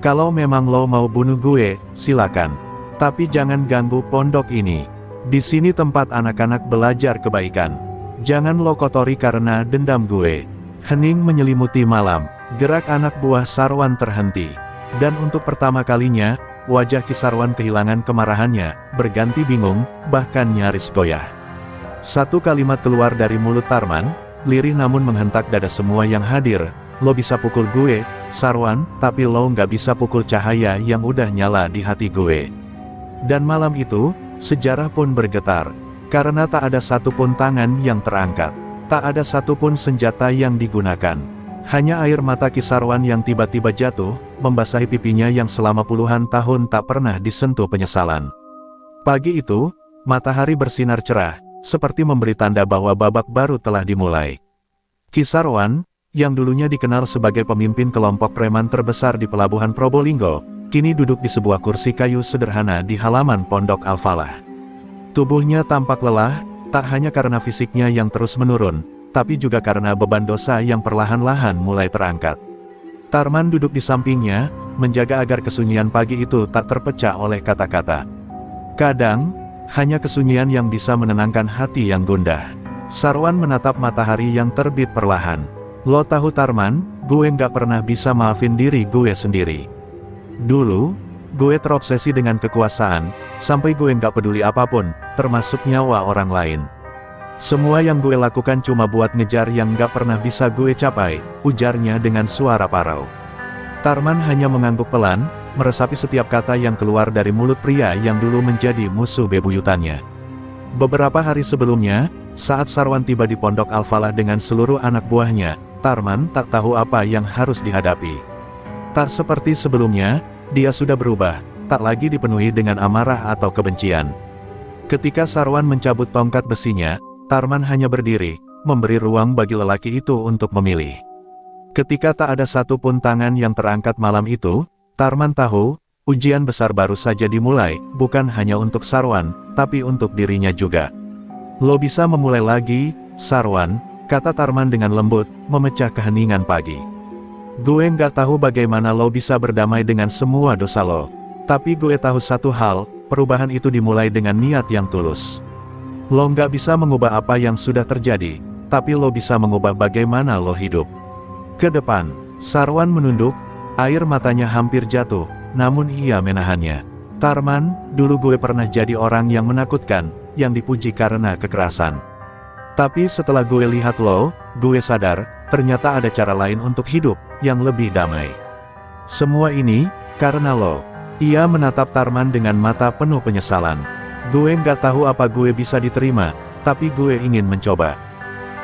Kalau memang lo mau bunuh gue, silakan. Tapi jangan ganggu pondok ini. Di sini tempat anak-anak belajar kebaikan. Jangan lo kotori karena dendam gue. Hening menyelimuti malam, gerak anak buah Sarwan terhenti. Dan untuk pertama kalinya, wajah Ki Sarwan kehilangan kemarahannya, berganti bingung, bahkan nyaris goyah. Satu kalimat keluar dari mulut Tarman, lirih namun menghentak dada semua yang hadir. Lo bisa pukul gue, Sarwan, tapi lo nggak bisa pukul cahaya yang udah nyala di hati gue. Dan malam itu, sejarah pun bergetar. Karena tak ada satupun tangan yang terangkat. Tak ada satupun senjata yang digunakan. Hanya air mata Ki Sarwan yang tiba-tiba jatuh, membasahi pipinya yang selama puluhan tahun tak pernah disentuh penyesalan. Pagi itu, matahari bersinar cerah, seperti memberi tanda bahwa babak baru telah dimulai. Ki Sarwan, yang dulunya dikenal sebagai pemimpin kelompok preman terbesar di Pelabuhan Probolinggo, kini duduk di sebuah kursi kayu sederhana di halaman Pondok Al-Falah. Tubuhnya tampak lelah, tak hanya karena fisiknya yang terus menurun, tapi juga karena beban dosa yang perlahan-lahan mulai terangkat. Tarman duduk di sampingnya, menjaga agar kesunyian pagi itu tak terpecah oleh kata-kata. Kadang, hanya kesunyian yang bisa menenangkan hati yang gundah. Sarwan menatap matahari yang terbit perlahan. Lo tahu Tarman, gue nggak pernah bisa maafin diri gue sendiri. Dulu, gue terobsesi dengan kekuasaan, sampai gue nggak peduli apapun, termasuk nyawa orang lain. Semua yang gue lakukan cuma buat ngejar yang nggak pernah bisa gue capai, ujarnya dengan suara parau. Tarman hanya mengangguk pelan, meresapi setiap kata yang keluar dari mulut pria yang dulu menjadi musuh bebuyutannya. Beberapa hari sebelumnya, saat Sarwan tiba di Pondok Al-Falah dengan seluruh anak buahnya, Tarman tak tahu apa yang harus dihadapi. Tak seperti sebelumnya, dia sudah berubah, tak lagi dipenuhi dengan amarah atau kebencian. Ketika Sarwan mencabut tongkat besinya, Tarman hanya berdiri, memberi ruang bagi lelaki itu untuk memilih. Ketika tak ada satupun tangan yang terangkat malam itu, Tarman tahu, ujian besar baru saja dimulai, bukan hanya untuk Sarwan, tapi untuk dirinya juga. Lo bisa memulai lagi, Sarwan, kata Tarman dengan lembut, memecah keheningan pagi. Gue nggak tahu bagaimana lo bisa berdamai dengan semua dosa lo. Tapi gue tahu satu hal, perubahan itu dimulai dengan niat yang tulus. Lo nggak bisa mengubah apa yang sudah terjadi, tapi lo bisa mengubah bagaimana lo hidup. Ke depan, Sarwan menunduk, air matanya hampir jatuh, namun ia menahannya. Tarman, dulu gue pernah jadi orang yang menakutkan, yang dipuji karena kekerasan. Tapi setelah gue lihat lo, gue sadar, ternyata ada cara lain untuk hidup, yang lebih damai. Semua ini, karena lo. Ia menatap Tarman dengan mata penuh penyesalan. Gue nggak tahu apa gue bisa diterima, tapi gue ingin mencoba.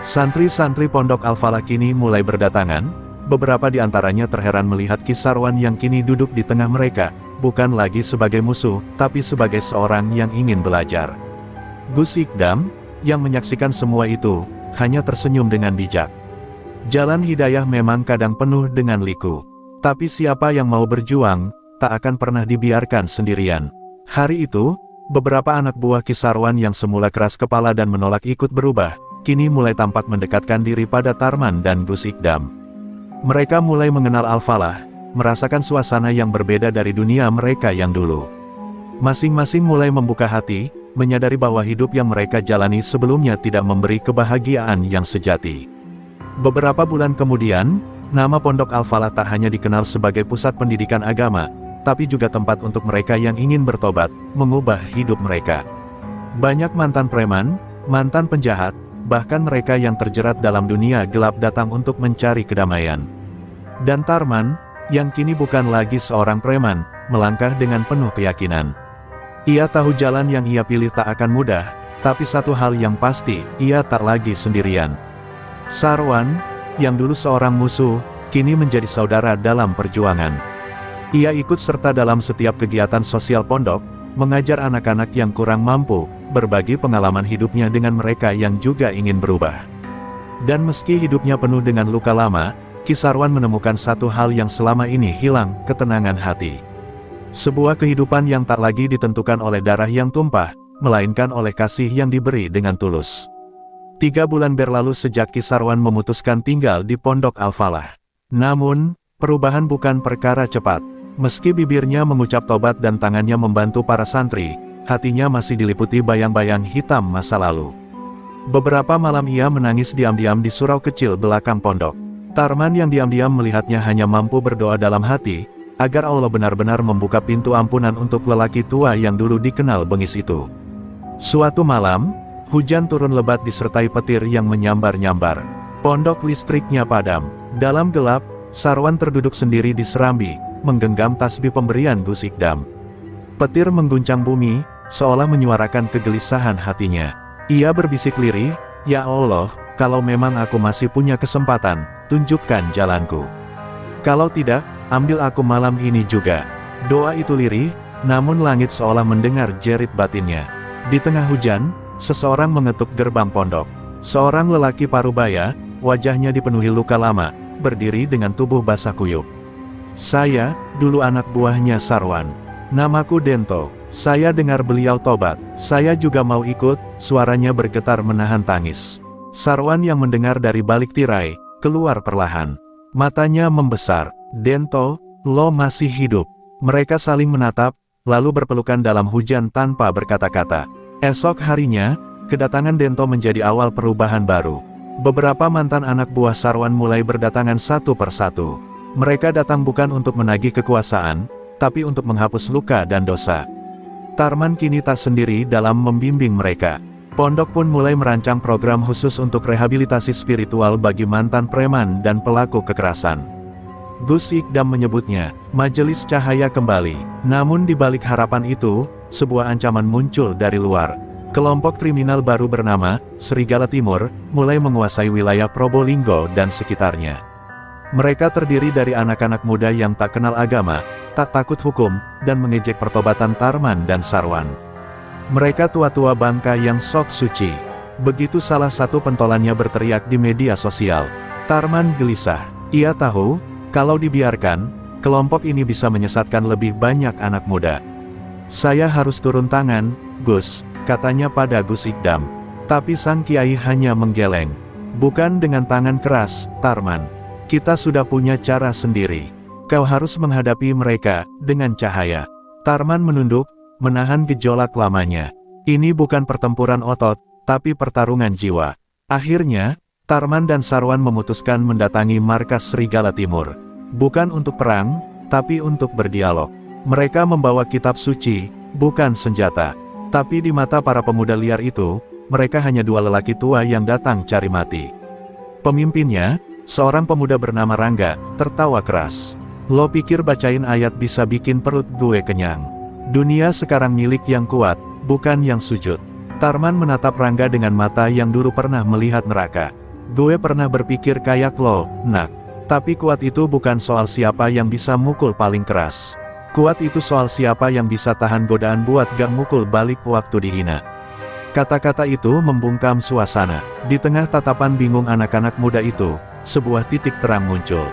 Santri-santri Pondok Al-Falah kini mulai berdatangan, beberapa di antaranya terheran melihat Ki Sarwan yang kini duduk di tengah mereka, bukan lagi sebagai musuh, tapi sebagai seorang yang ingin belajar. Gus Ikdam, yang menyaksikan semua itu, hanya tersenyum dengan bijak. Jalan hidayah memang kadang penuh dengan liku. Tapi siapa yang mau berjuang, tak akan pernah dibiarkan sendirian. Hari itu, beberapa anak buah Ki Sarwan yang semula keras kepala dan menolak ikut berubah, kini mulai tampak mendekatkan diri pada Tarman dan Gus Ikdam. Mereka mulai mengenal Al-Falah, merasakan suasana yang berbeda dari dunia mereka yang dulu. Masing-masing mulai membuka hati, menyadari bahwa hidup yang mereka jalani sebelumnya tidak memberi kebahagiaan yang sejati. Beberapa bulan kemudian, nama Pondok Al-Falah tak hanya dikenal sebagai pusat pendidikan agama, tapi juga tempat untuk mereka yang ingin bertobat, mengubah hidup mereka. Banyak mantan preman, mantan penjahat, bahkan mereka yang terjerat dalam dunia gelap datang untuk mencari kedamaian. Dan Tarman, yang kini bukan lagi seorang preman, melangkah dengan penuh keyakinan. Ia tahu jalan yang ia pilih tak akan mudah, tapi satu hal yang pasti, ia tak lagi sendirian. Sarwan, yang dulu seorang musuh, kini menjadi saudara dalam perjuangan. Ia ikut serta dalam setiap kegiatan sosial pondok, mengajar anak-anak yang kurang mampu, berbagi pengalaman hidupnya dengan mereka yang juga ingin berubah. Dan meski hidupnya penuh dengan luka lama, Ki Sarwan menemukan satu hal yang selama ini hilang, ketenangan hati. Sebuah kehidupan yang tak lagi ditentukan oleh darah yang tumpah, melainkan oleh kasih yang diberi dengan tulus. 3 bulan berlalu sejak Ki Sarwan memutuskan tinggal di Pondok Al-Falah. Namun, perubahan bukan perkara cepat. Meski bibirnya mengucap tobat dan tangannya membantu para santri, hatinya masih diliputi bayang-bayang hitam masa lalu. Beberapa malam ia menangis diam-diam di surau kecil belakang pondok. Tarman yang diam-diam melihatnya hanya mampu berdoa dalam hati, agar Allah benar-benar membuka pintu ampunan untuk lelaki tua yang dulu dikenal bengis itu. Suatu malam, hujan turun lebat disertai petir yang menyambar-nyambar. Pondok listriknya padam. Dalam gelap, Sarwan terduduk sendiri di serambi, menggenggam tasbih pemberian Gus Ikdam. Petir mengguncang bumi, seolah menyuarakan kegelisahan hatinya. Ia berbisik lirih, "Ya Allah, kalau memang aku masih punya kesempatan, tunjukkan jalanku. Kalau tidak, ambil aku malam ini juga." Doa itu lirih, namun langit seolah mendengar jerit batinnya. Di tengah hujan, seseorang mengetuk gerbang pondok. Seorang lelaki parubaya, wajahnya dipenuhi luka lama, berdiri dengan tubuh basah kuyup. "Saya, dulu anak buahnya Sarwan. Namaku Dento. Saya dengar beliau tobat. Saya juga mau ikut." Suaranya bergetar menahan tangis. Sarwan yang mendengar dari balik tirai, keluar perlahan. Matanya membesar. "Dento, lo masih hidup." Mereka saling menatap, lalu berpelukan dalam hujan tanpa berkata-kata. Esok harinya, kedatangan Dento menjadi awal perubahan baru. Beberapa mantan anak buah Sarwan mulai berdatangan satu persatu. Mereka datang bukan untuk menagih kekuasaan, tapi untuk menghapus luka dan dosa. Tarman kini tak sendiri dalam membimbing mereka. Pondok pun mulai merancang program khusus untuk rehabilitasi spiritual bagi mantan preman dan pelaku kekerasan. Gus Ikdam menyebutnya, majelis cahaya kembali. Namun di balik harapan itu, sebuah ancaman muncul dari luar. Kelompok kriminal baru bernama Serigala Timur mulai menguasai wilayah Probolinggo dan sekitarnya. Mereka terdiri dari anak-anak muda yang tak kenal agama, tak takut hukum, dan mengejek pertobatan Tarman dan Sarwan. Mereka tua-tua bangka yang sok suci. Begitu salah satu pentolannya berteriak di media sosial. Tarman gelisah. Ia tahu, kalau dibiarkan, kelompok ini bisa menyesatkan lebih banyak anak muda. "Saya harus turun tangan, Gus," katanya pada Gus Ikdam. Tapi sang kiai hanya menggeleng. "Bukan dengan tangan keras, Tarman. Kita sudah punya cara sendiri. Kau harus menghadapi mereka dengan cahaya." Tarman menunduk, menahan gejolak lamanya. Ini bukan pertempuran otot, tapi pertarungan jiwa. Akhirnya, Tarman dan Sarwan memutuskan mendatangi markas Serigala Timur. Bukan untuk perang, tapi untuk berdialog. Mereka membawa kitab suci, bukan senjata. Tapi di mata para pemuda liar itu, mereka hanya dua lelaki tua yang datang cari mati. Pemimpinnya, seorang pemuda bernama Rangga, tertawa keras. "Lo pikir bacain ayat bisa bikin perut gue kenyang? Dunia sekarang milik yang kuat, bukan yang sujud." Tarman menatap Rangga dengan mata yang dulu pernah melihat neraka. "Gue pernah berpikir kayak lo, nak. Tapi kuat itu bukan soal siapa yang bisa mukul paling keras. Kuat itu soal siapa yang bisa tahan godaan buat gak mukul balik waktu dihina." Kata-kata itu membungkam suasana. Di tengah tatapan bingung anak-anak muda itu, sebuah titik terang muncul.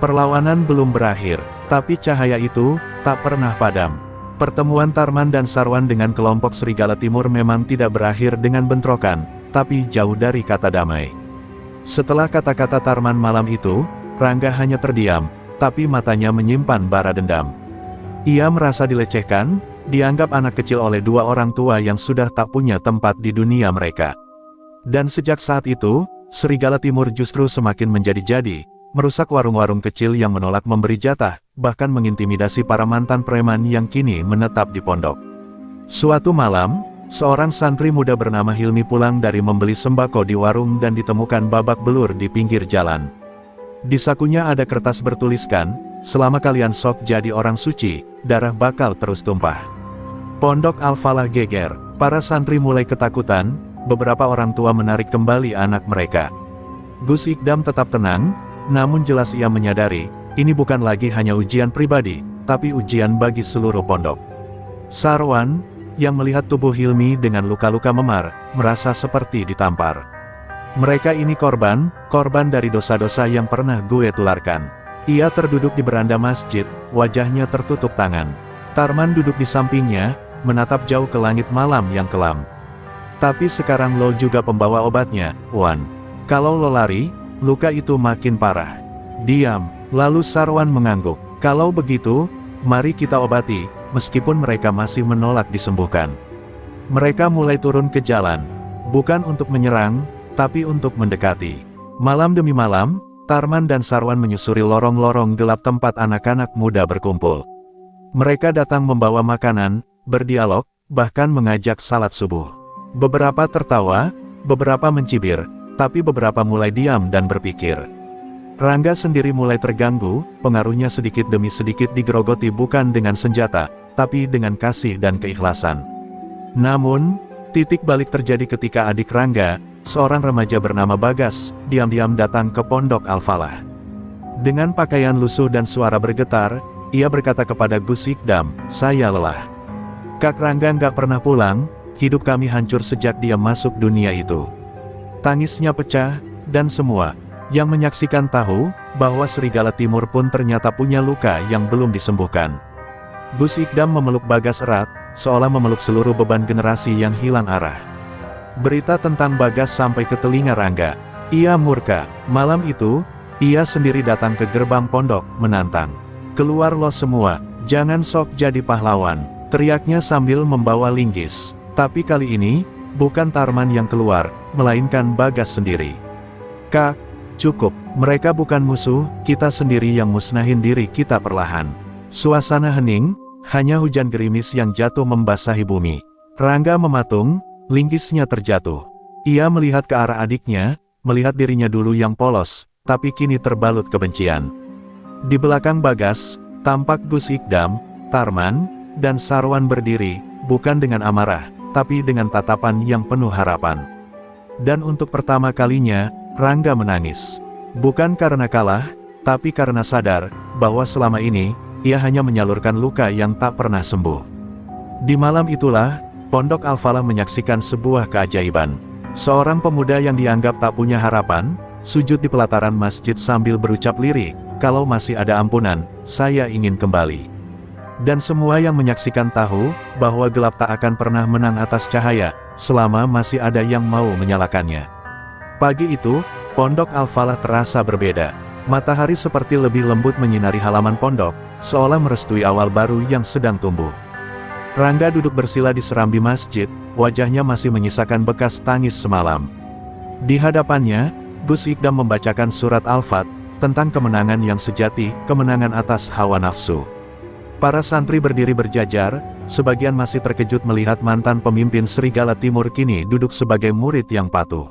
Perlawanan belum berakhir, tapi cahaya itu tak pernah padam. Pertemuan Tarman dan Sarwan dengan kelompok Serigala Timur memang tidak berakhir dengan bentrokan, tapi jauh dari kata damai. Setelah kata-kata Tarman malam itu, Rangga hanya terdiam, tapi matanya menyimpan bara dendam. Ia merasa dilecehkan, dianggap anak kecil oleh dua orang tua yang sudah tak punya tempat di dunia mereka. Dan sejak saat itu, Serigala Timur justru semakin menjadi-jadi, merusak warung-warung kecil yang menolak memberi jatah, bahkan mengintimidasi para mantan preman yang kini menetap di pondok. Suatu malam, seorang santri muda bernama Hilmi pulang dari membeli sembako di warung dan ditemukan babak belur di pinggir jalan. Di sakunya ada kertas bertuliskan, "Selama kalian sok jadi orang suci, darah bakal terus tumpah." Pondok Al-Falah geger, para santri mulai ketakutan, beberapa orang tua menarik kembali anak mereka. Gus Ikdam tetap tenang, namun jelas ia menyadari, ini bukan lagi hanya ujian pribadi, tapi ujian bagi seluruh pondok. Sarwan, yang melihat tubuh Hilmi dengan luka-luka memar, merasa seperti ditampar. Mereka ini korban dari dosa-dosa yang pernah gue tularkan. Ia terduduk di beranda masjid, wajahnya tertutup tangan. Tarman duduk di sampingnya, menatap jauh ke langit malam yang kelam. "Tapi sekarang lo juga pembawa obatnya, Wan. Kalau lo lari, luka itu makin parah. Diam. Lalu Sarwan mengangguk. Kalau begitu, mari kita obati, meskipun mereka masih menolak disembuhkan. Mereka mulai turun ke jalan. Bukan untuk menyerang, tapi untuk mendekati. Malam demi malam, Tarman dan Sarwan menyusuri lorong-lorong gelap tempat anak-anak muda berkumpul. Mereka datang membawa makanan, berdialog, bahkan mengajak salat subuh. Beberapa tertawa, beberapa mencibir, tapi beberapa mulai diam dan berpikir. Rangga sendiri mulai terganggu, pengaruhnya sedikit demi sedikit digerogoti bukan dengan senjata, tapi dengan kasih dan keikhlasan. Namun, titik balik terjadi ketika adik Rangga, seorang remaja bernama Bagas, diam-diam datang ke pondok Al-Falah. Dengan pakaian lusuh dan suara bergetar, ia berkata kepada Gus Ikdam, "Saya lelah. Kak Rangga nggak pernah pulang, hidup kami hancur sejak dia masuk dunia itu." Tangisnya pecah, dan semua yang menyaksikan tahu bahwa Serigala Timur pun ternyata punya luka yang belum disembuhkan. Gus Ikdam memeluk Bagas erat, seolah memeluk seluruh beban generasi yang hilang arah. Berita tentang Bagas sampai ke telinga Rangga. Ia murka. Malam itu, ia sendiri datang ke gerbang pondok, menantang. "Keluar lo semua, jangan sok jadi pahlawan," teriaknya sambil membawa linggis. Tapi kali ini, bukan Tarman yang keluar, melainkan Bagas sendiri. "Kak, cukup, mereka bukan musuh, kita sendiri yang musnahin diri kita perlahan." Suasana hening, hanya hujan gerimis yang jatuh membasahi bumi. Rangga mematung, linggisnya terjatuh. Ia melihat ke arah adiknya, melihat dirinya dulu yang polos, tapi kini terbalut kebencian. Di belakang Bagas, tampak Gus Ikdam, Tarman, dan Sarwan berdiri, bukan dengan amarah, tapi dengan tatapan yang penuh harapan. Dan untuk pertama kalinya, Rangga menangis. Bukan karena kalah, tapi karena sadar, bahwa selama ini, ia hanya menyalurkan luka yang tak pernah sembuh. Di malam itulah, pondok Al-Falah menyaksikan sebuah keajaiban. Seorang pemuda yang dianggap tak punya harapan, sujud di pelataran masjid sambil berucap lirik, "Kalau masih ada ampunan, saya ingin kembali." Dan semua yang menyaksikan tahu, bahwa gelap tak akan pernah menang atas cahaya, selama masih ada yang mau menyalakannya. Pagi itu, pondok Al-Falah terasa berbeda. Matahari seperti lebih lembut menyinari halaman pondok, seolah merestui awal baru yang sedang tumbuh. Rangga duduk bersila di serambi masjid, wajahnya masih menyisakan bekas tangis semalam. Di hadapannya, Gus Ikdam membacakan surat Al-Fat, tentang kemenangan yang sejati, kemenangan atas hawa nafsu. Para santri berdiri berjajar, sebagian masih terkejut melihat mantan pemimpin Serigala Timur kini duduk sebagai murid yang patuh.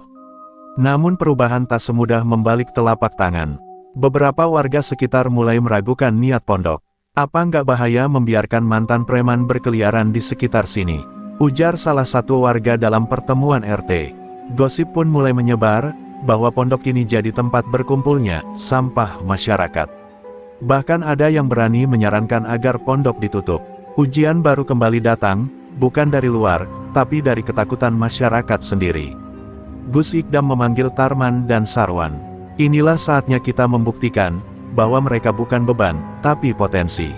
Namun perubahan tak semudah membalik telapak tangan. Beberapa warga sekitar mulai meragukan niat pondok. "Apa nggak bahaya membiarkan mantan preman berkeliaran di sekitar sini?" ujar salah satu warga dalam pertemuan RT. Gosip pun mulai menyebar, bahwa pondok ini jadi tempat berkumpulnya sampah masyarakat. Bahkan ada yang berani menyarankan agar pondok ditutup. Ujian baru kembali datang, bukan dari luar, tapi dari ketakutan masyarakat sendiri. Gus Ikdam memanggil Tarman dan Sarwan. "Inilah saatnya kita membuktikan, bahwa mereka bukan beban, tapi potensi."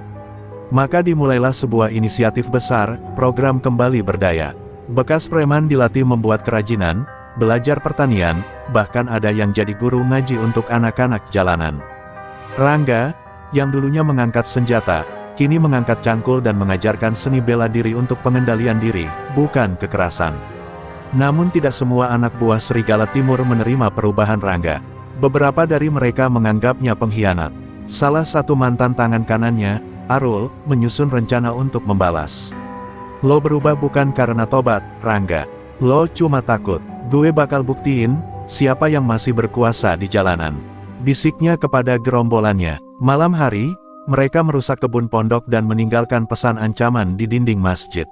Maka dimulailah sebuah inisiatif besar, program Kembali Berdaya. Bekas preman dilatih membuat kerajinan, belajar pertanian, bahkan ada yang jadi guru ngaji untuk anak-anak jalanan. Rangga, yang dulunya mengangkat senjata, kini mengangkat cangkul dan mengajarkan seni bela diri untuk pengendalian diri, bukan kekerasan. Namun tidak semua anak buah Serigala Timur menerima perubahan Rangga. Beberapa dari mereka menganggapnya pengkhianat. Salah satu mantan tangan kanannya, Arul, menyusun rencana untuk membalas. "Lo berubah bukan karena tobat, Rangga. Lo cuma takut. Gue bakal buktiin, siapa yang masih berkuasa di jalanan," bisiknya kepada gerombolannya. Malam hari, mereka merusak kebun pondok dan meninggalkan pesan ancaman di dinding masjid.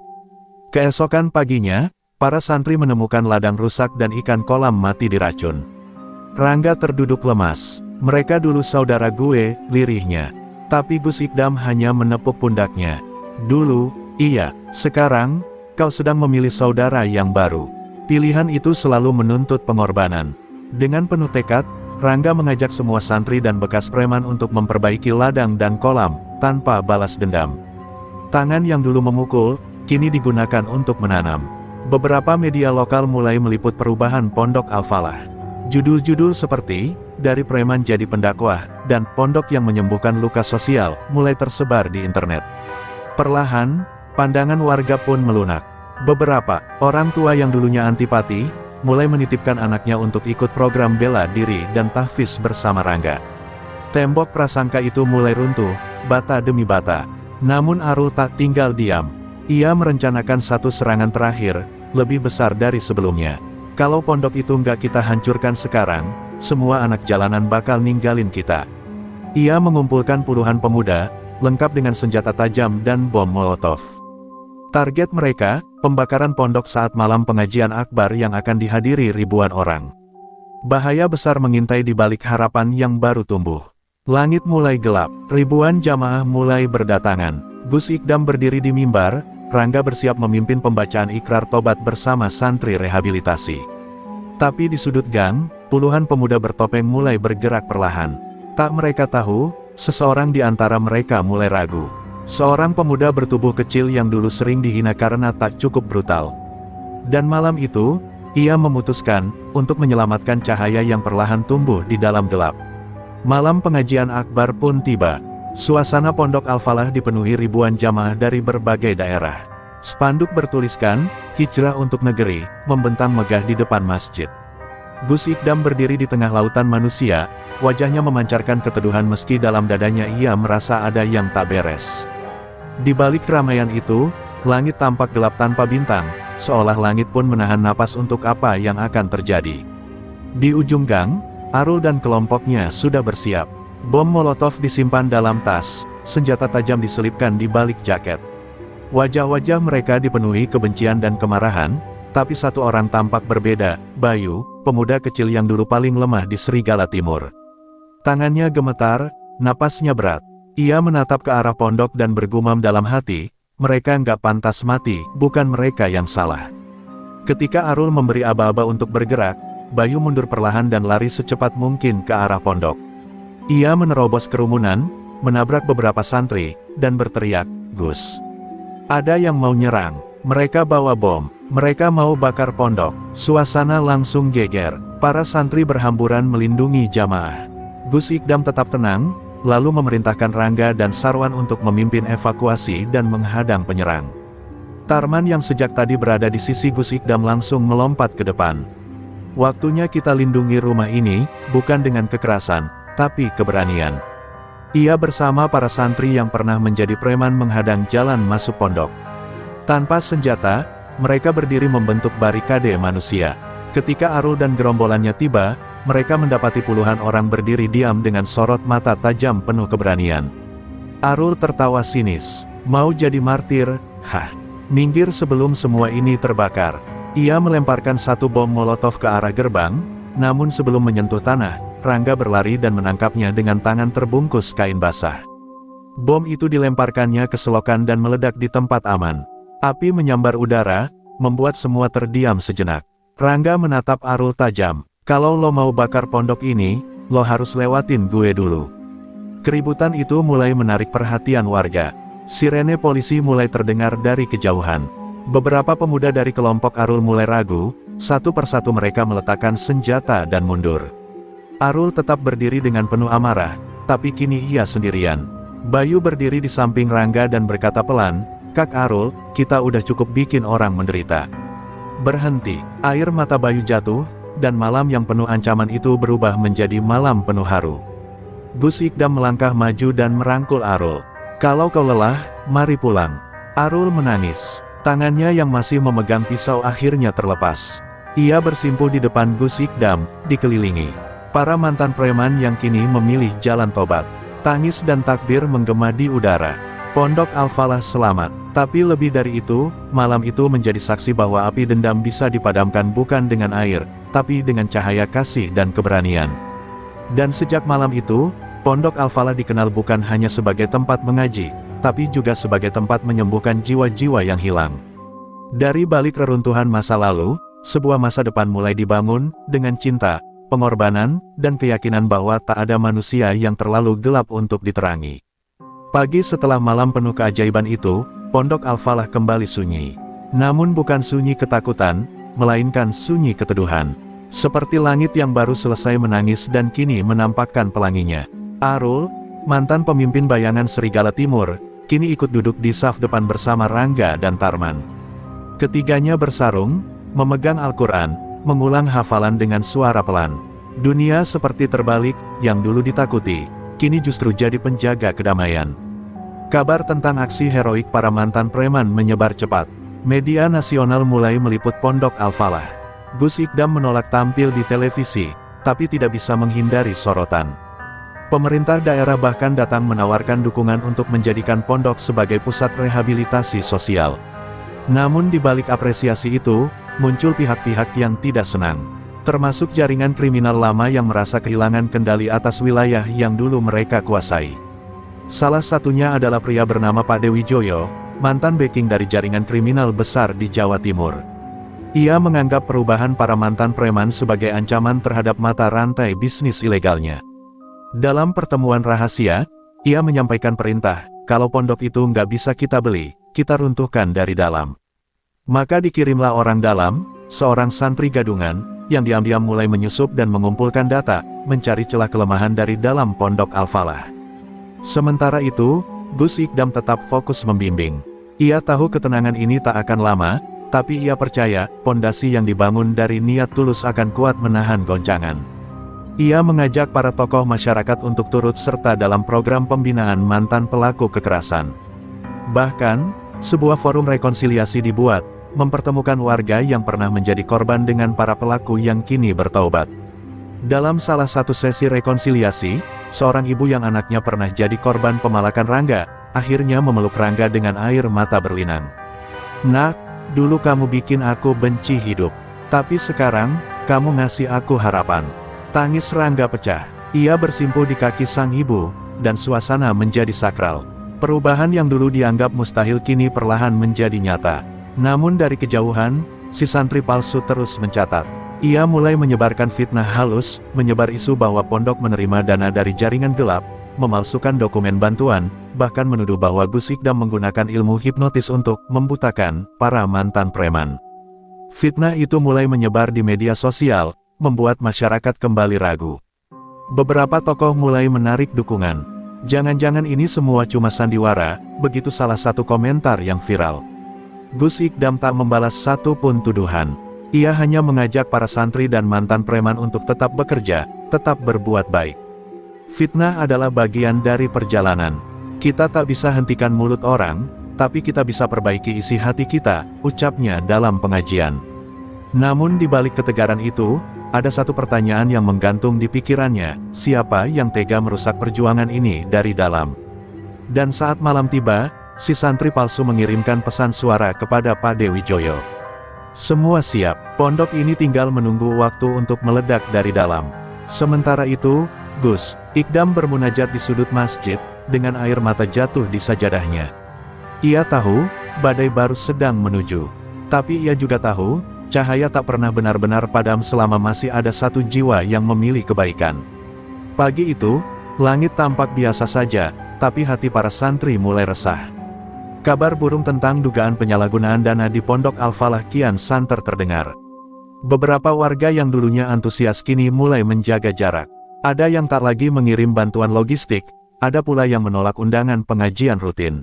Keesokan paginya, para santri menemukan ladang rusak dan ikan kolam mati diracun. Rangga terduduk lemas. "Mereka dulu saudara gue," lirihnya. Tapi Gus Ikdam hanya menepuk pundaknya. "Dulu, iya. Sekarang, kau sedang memilih saudara yang baru. Pilihan itu selalu menuntut pengorbanan." Dengan penuh tekad, Rangga mengajak semua santri dan bekas preman untuk memperbaiki ladang dan kolam, tanpa balas dendam. Tangan yang dulu memukul, kini digunakan untuk menanam. Beberapa media lokal mulai meliput perubahan pondok Al-Falah. Judul-judul seperti "Dari Preman Jadi Pendakwah" dan "Pondok yang Menyembuhkan Luka Sosial" mulai tersebar di internet. Perlahan, pandangan warga pun melunak. Beberapa orang tua yang dulunya antipati, mulai menitipkan anaknya untuk ikut program bela diri dan tahfiz bersama Rangga. Tembok prasangka itu mulai runtuh, bata demi bata. Namun Arul tak tinggal diam. Ia merencanakan satu serangan terakhir, lebih besar dari sebelumnya. Kalau pondok itu nggak kita hancurkan sekarang, semua anak jalanan bakal ninggalin kita. Ia mengumpulkan puluhan pemuda, lengkap dengan senjata tajam dan bom molotov. Target mereka, pembakaran pondok saat malam pengajian akbar yang akan dihadiri ribuan orang. Bahaya besar mengintai di balik harapan yang baru tumbuh. Langit mulai gelap, ribuan jamaah mulai berdatangan. Gus Ikdam berdiri di mimbar, Rangga bersiap memimpin pembacaan ikrar tobat bersama santri rehabilitasi. Tapi di sudut gang, puluhan pemuda bertopeng mulai bergerak perlahan. Tak mereka tahu, seseorang di antara mereka mulai ragu. Seorang pemuda bertubuh kecil yang dulu sering dihina karena tak cukup brutal. Dan malam itu, ia memutuskan untuk menyelamatkan cahaya yang perlahan tumbuh di dalam gelap. Malam pengajian akbar pun tiba. Suasana Pondok Al-Falah dipenuhi ribuan jamaah dari berbagai daerah. Spanduk bertuliskan, "Hijrah untuk Negeri," membentang megah di depan masjid. Gus Ikdam berdiri di tengah lautan manusia, wajahnya memancarkan keteduhan meski dalam dadanya ia merasa ada yang tak beres. Di balik keramaian itu, langit tampak gelap tanpa bintang, seolah langit pun menahan napas untuk apa yang akan terjadi. Di ujung gang, Arul dan kelompoknya sudah bersiap. Bom molotov disimpan dalam tas, senjata tajam diselipkan di balik jaket. Wajah-wajah mereka dipenuhi kebencian dan kemarahan, tapi satu orang tampak berbeda, Bayu, pemuda kecil yang dulu paling lemah di Serigala Timur. Tangannya gemetar, napasnya berat. Ia menatap ke arah pondok dan bergumam dalam hati, mereka nggak pantas mati, bukan mereka yang salah. Ketika Arul memberi aba-aba untuk bergerak, Bayu mundur perlahan dan lari secepat mungkin ke arah pondok. Ia menerobos kerumunan, menabrak beberapa santri, dan berteriak, "Gus! Ada yang mau nyerang, mereka bawa bom, mereka mau bakar pondok." Suasana langsung geger, para santri berhamburan melindungi jamaah. Gus Ikdam tetap tenang, lalu memerintahkan Rangga dan Sarwan untuk memimpin evakuasi dan menghadang penyerang. Tarman yang sejak tadi berada di sisi Gus Ikdam langsung melompat ke depan. "Waktunya kita lindungi rumah ini, bukan dengan kekerasan, tapi keberanian." Ia bersama para santri yang pernah menjadi preman menghadang jalan masuk pondok. Tanpa senjata, mereka berdiri membentuk barikade manusia. Ketika Arul dan gerombolannya tiba, mereka mendapati puluhan orang berdiri diam dengan sorot mata tajam penuh keberanian. Arul tertawa sinis. "Mau jadi martir? Hah? Minggir sebelum semua ini terbakar." Ia melemparkan satu bom molotov ke arah gerbang, namun sebelum menyentuh tanah, Rangga berlari dan menangkapnya dengan tangan terbungkus kain basah. Bom itu dilemparkannya ke selokan dan meledak di tempat aman. Api menyambar udara, membuat semua terdiam sejenak. Rangga menatap Arul tajam. "Kalau lo mau bakar pondok ini, lo harus lewatin gue dulu." Keributan itu mulai menarik perhatian warga. Sirene polisi mulai terdengar dari kejauhan. Beberapa pemuda dari kelompok Arul mulai ragu, satu persatu mereka meletakkan senjata dan mundur. Arul tetap berdiri dengan penuh amarah, tapi kini ia sendirian. Bayu berdiri di samping Rangga dan berkata pelan, "Kak Arul, kita udah cukup bikin orang menderita." Berhenti, air mata Bayu jatuh, dan malam yang penuh ancaman itu berubah menjadi malam penuh haru. Gus Ikdam melangkah maju dan merangkul Arul. "Kalau kau lelah, mari pulang." Arul menangis. Tangannya yang masih memegang pisau akhirnya terlepas. Ia bersimpuh di depan Gus Ikdam, dikelilingi para mantan preman yang kini memilih jalan tobat. Tangis dan takbir menggema di udara. Pondok Al-Falah selamat. Tapi lebih dari itu, malam itu menjadi saksi bahwa api dendam bisa dipadamkan bukan dengan air, tapi dengan cahaya kasih dan keberanian. Dan sejak malam itu, Pondok Al-Falah dikenal bukan hanya sebagai tempat mengaji, tapi juga sebagai tempat menyembuhkan jiwa-jiwa yang hilang. Dari balik reruntuhan masa lalu, sebuah masa depan mulai dibangun, dengan cinta, pengorbanan, dan keyakinan bahwa tak ada manusia yang terlalu gelap untuk diterangi. Pagi setelah malam penuh keajaiban itu, Pondok Al-Falah kembali sunyi. Namun bukan sunyi ketakutan, melainkan sunyi keteduhan. Seperti langit yang baru selesai menangis dan kini menampakkan pelanginya. Arul, mantan pemimpin bayangan Serigala Timur, kini ikut duduk di saf depan bersama Rangga dan Tarman. Ketiganya bersarung, memegang Al-Quran, mengulang hafalan dengan suara pelan. Dunia seperti terbalik, yang dulu ditakuti, kini justru jadi penjaga kedamaian. Kabar tentang aksi heroik para mantan preman menyebar cepat. Media nasional mulai meliput Pondok Al-Falah. Gus Ikdam menolak tampil di televisi, tapi tidak bisa menghindari sorotan. Pemerintah daerah bahkan datang menawarkan dukungan untuk menjadikan pondok sebagai pusat rehabilitasi sosial. Namun di balik apresiasi itu, muncul pihak-pihak yang tidak senang. Termasuk jaringan kriminal lama yang merasa kehilangan kendali atas wilayah yang dulu mereka kuasai. Salah satunya adalah pria bernama Pak Dewi Joyo, mantan backing dari jaringan kriminal besar di Jawa Timur. Ia menganggap perubahan para mantan preman sebagai ancaman terhadap mata rantai bisnis ilegalnya. Dalam pertemuan rahasia, ia menyampaikan perintah, kalau pondok itu nggak bisa kita beli, kita runtuhkan dari dalam. Maka dikirimlah orang dalam, seorang santri gadungan, yang diam-diam mulai menyusup dan mengumpulkan data, mencari celah kelemahan dari dalam Pondok Al-Falah. Sementara itu, Gus Ikdam tetap fokus membimbing. Ia tahu ketenangan ini tak akan lama, tapi ia percaya, pondasi yang dibangun dari niat tulus akan kuat menahan goncangan. Ia mengajak para tokoh masyarakat untuk turut serta dalam program pembinaan mantan pelaku kekerasan. Bahkan, sebuah forum rekonsiliasi dibuat, mempertemukan warga yang pernah menjadi korban dengan para pelaku yang kini bertaubat. Dalam salah satu sesi rekonsiliasi, seorang ibu yang anaknya pernah jadi korban pemalakan Rangga, akhirnya memeluk Rangga dengan air mata berlinang. "Nak, dulu kamu bikin aku benci hidup, tapi sekarang, kamu ngasih aku harapan." Tangis Rangga pecah. Ia bersimpuh di kaki sang ibu, dan suasana menjadi sakral. Perubahan yang dulu dianggap mustahil kini perlahan menjadi nyata. Namun dari kejauhan, si santri palsu terus mencatat. Ia mulai menyebarkan fitnah halus, menyebar isu bahwa pondok menerima dana dari jaringan gelap, memalsukan dokumen bantuan, bahkan menuduh bahwa Gus Ikdam menggunakan ilmu hipnotis untuk membutakan para mantan preman. Fitnah itu mulai menyebar di media sosial, membuat masyarakat kembali ragu. Beberapa tokoh mulai menarik dukungan. "Jangan-jangan ini semua cuma sandiwara," begitu salah satu komentar yang viral. Gus Ikdam tak membalas satu pun tuduhan. Ia hanya mengajak para santri dan mantan preman untuk tetap bekerja, tetap berbuat baik. Fitnah adalah bagian dari perjalanan. Kita tak bisa hentikan mulut orang, tapi kita bisa perbaiki isi hati kita, ucapnya dalam pengajian. Namun di balik ketegaran itu, ada satu pertanyaan yang menggantung di pikirannya, siapa yang tega merusak perjuangan ini dari dalam? Dan saat malam tiba, si santri palsu mengirimkan pesan suara kepada Pak Dewi Joyo. "Semua siap, pondok ini tinggal menunggu waktu untuk meledak dari dalam." Sementara itu, Gus Ikdam bermunajat di sudut masjid, dengan air mata jatuh di sajadahnya. Ia tahu, badai baru sedang menuju. Tapi ia juga tahu, cahaya tak pernah benar-benar padam selama masih ada satu jiwa yang memilih kebaikan. Pagi itu, langit tampak biasa saja, tapi hati para santri mulai resah. Kabar burung tentang dugaan penyalahgunaan dana di Pondok Al-Falah kian santer terdengar. Beberapa warga yang dulunya antusias kini mulai menjaga jarak. Ada yang tak lagi mengirim bantuan logistik, ada pula yang menolak undangan pengajian rutin.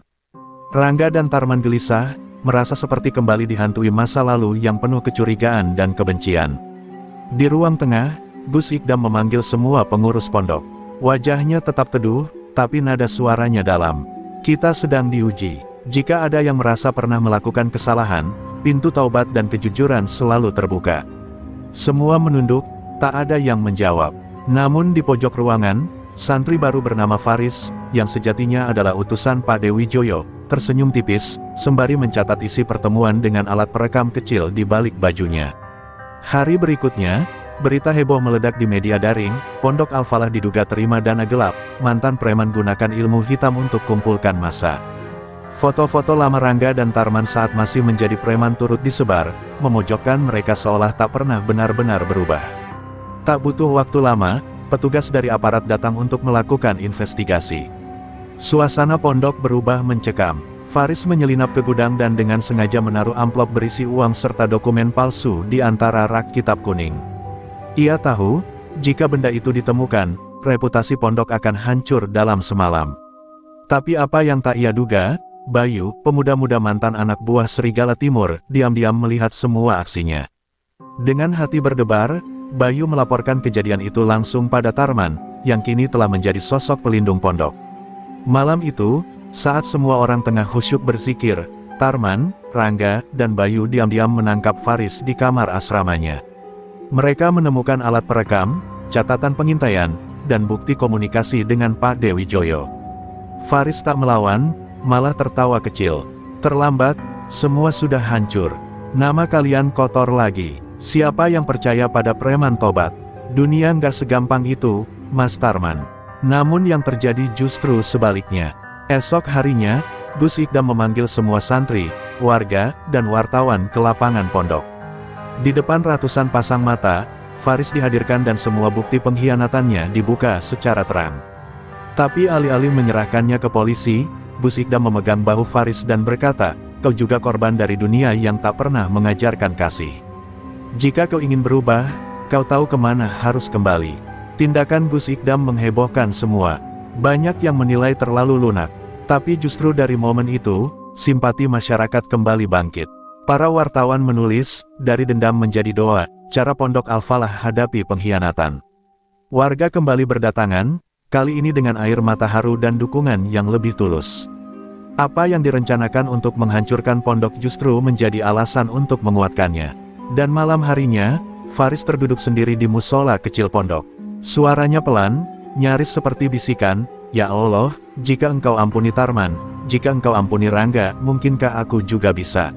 Rangga dan Tarman gelisah, merasa seperti kembali dihantui masa lalu yang penuh kecurigaan dan kebencian. Di ruang tengah, Gus Ikdam memanggil semua pengurus pondok. Wajahnya tetap teduh, tapi nada suaranya dalam. "Kita sedang diuji. Jika ada yang merasa pernah melakukan kesalahan, pintu taubat dan kejujuran selalu terbuka." Semua menunduk, tak ada yang menjawab. Namun di pojok ruangan, santri baru bernama Faris, yang sejatinya adalah utusan Pak Dewi Joyo, tersenyum tipis, sembari mencatat isi pertemuan dengan alat perekam kecil di balik bajunya. Hari berikutnya, berita heboh meledak di media daring, Pondok Al-Falah diduga terima dana gelap, mantan preman gunakan ilmu hitam untuk kumpulkan massa. Foto-foto lama Rangga dan Tarman saat masih menjadi preman turut disebar, memojokkan mereka seolah tak pernah benar-benar berubah. Tak butuh waktu lama, petugas dari aparat datang untuk melakukan investigasi. Suasana pondok berubah mencekam. Faris menyelinap ke gudang dan dengan sengaja menaruh amplop berisi uang serta dokumen palsu di antara rak kitab kuning. Ia tahu, jika benda itu ditemukan, reputasi pondok akan hancur dalam semalam. Tapi apa yang tak ia duga, Bayu, pemuda-muda mantan anak buah Serigala Timur, diam-diam melihat semua aksinya. Dengan hati berdebar, Bayu melaporkan kejadian itu langsung pada Tarman, yang kini telah menjadi sosok pelindung pondok. Malam itu, saat semua orang tengah khusyuk berzikir, Tarman, Rangga, dan Bayu diam-diam menangkap Faris di kamar asramanya. Mereka menemukan alat perekam, catatan pengintaian, dan bukti komunikasi dengan Pak Dewi Joyo. Faris tak melawan, malah tertawa kecil. Terlambat, semua sudah hancur. Nama kalian kotor lagi. Siapa yang percaya pada preman tobat? Dunia nggak segampang itu, Mas Tarman. Namun yang terjadi justru sebaliknya. Esok harinya, Gus Ikdam memanggil semua santri, warga, dan wartawan ke lapangan pondok. Di depan ratusan pasang mata, Faris dihadirkan dan semua bukti pengkhianatannya dibuka secara terang. Tapi alih-alih menyerahkannya ke polisi, Gus Ikdam memegang bahu Faris dan berkata, "Kau juga korban dari dunia yang tak pernah mengajarkan kasih. Jika kau ingin berubah, kau tahu kemana harus kembali." Tindakan Gus Ikdam menghebohkan semua. Banyak yang menilai terlalu lunak. Tapi justru dari momen itu, simpati masyarakat kembali bangkit. Para wartawan menulis, dari dendam menjadi doa, cara Pondok Al-Falah hadapi pengkhianatan. Warga kembali berdatangan, kali ini dengan air mata haru dan dukungan yang lebih tulus. Apa yang direncanakan untuk menghancurkan pondok justru menjadi alasan untuk menguatkannya. Dan malam harinya, Faris terduduk sendiri di musola kecil pondok. Suaranya pelan, nyaris seperti bisikan, "Ya Allah, jika Engkau ampuni Tarman, jika Engkau ampuni Rangga, mungkinkah aku juga bisa?"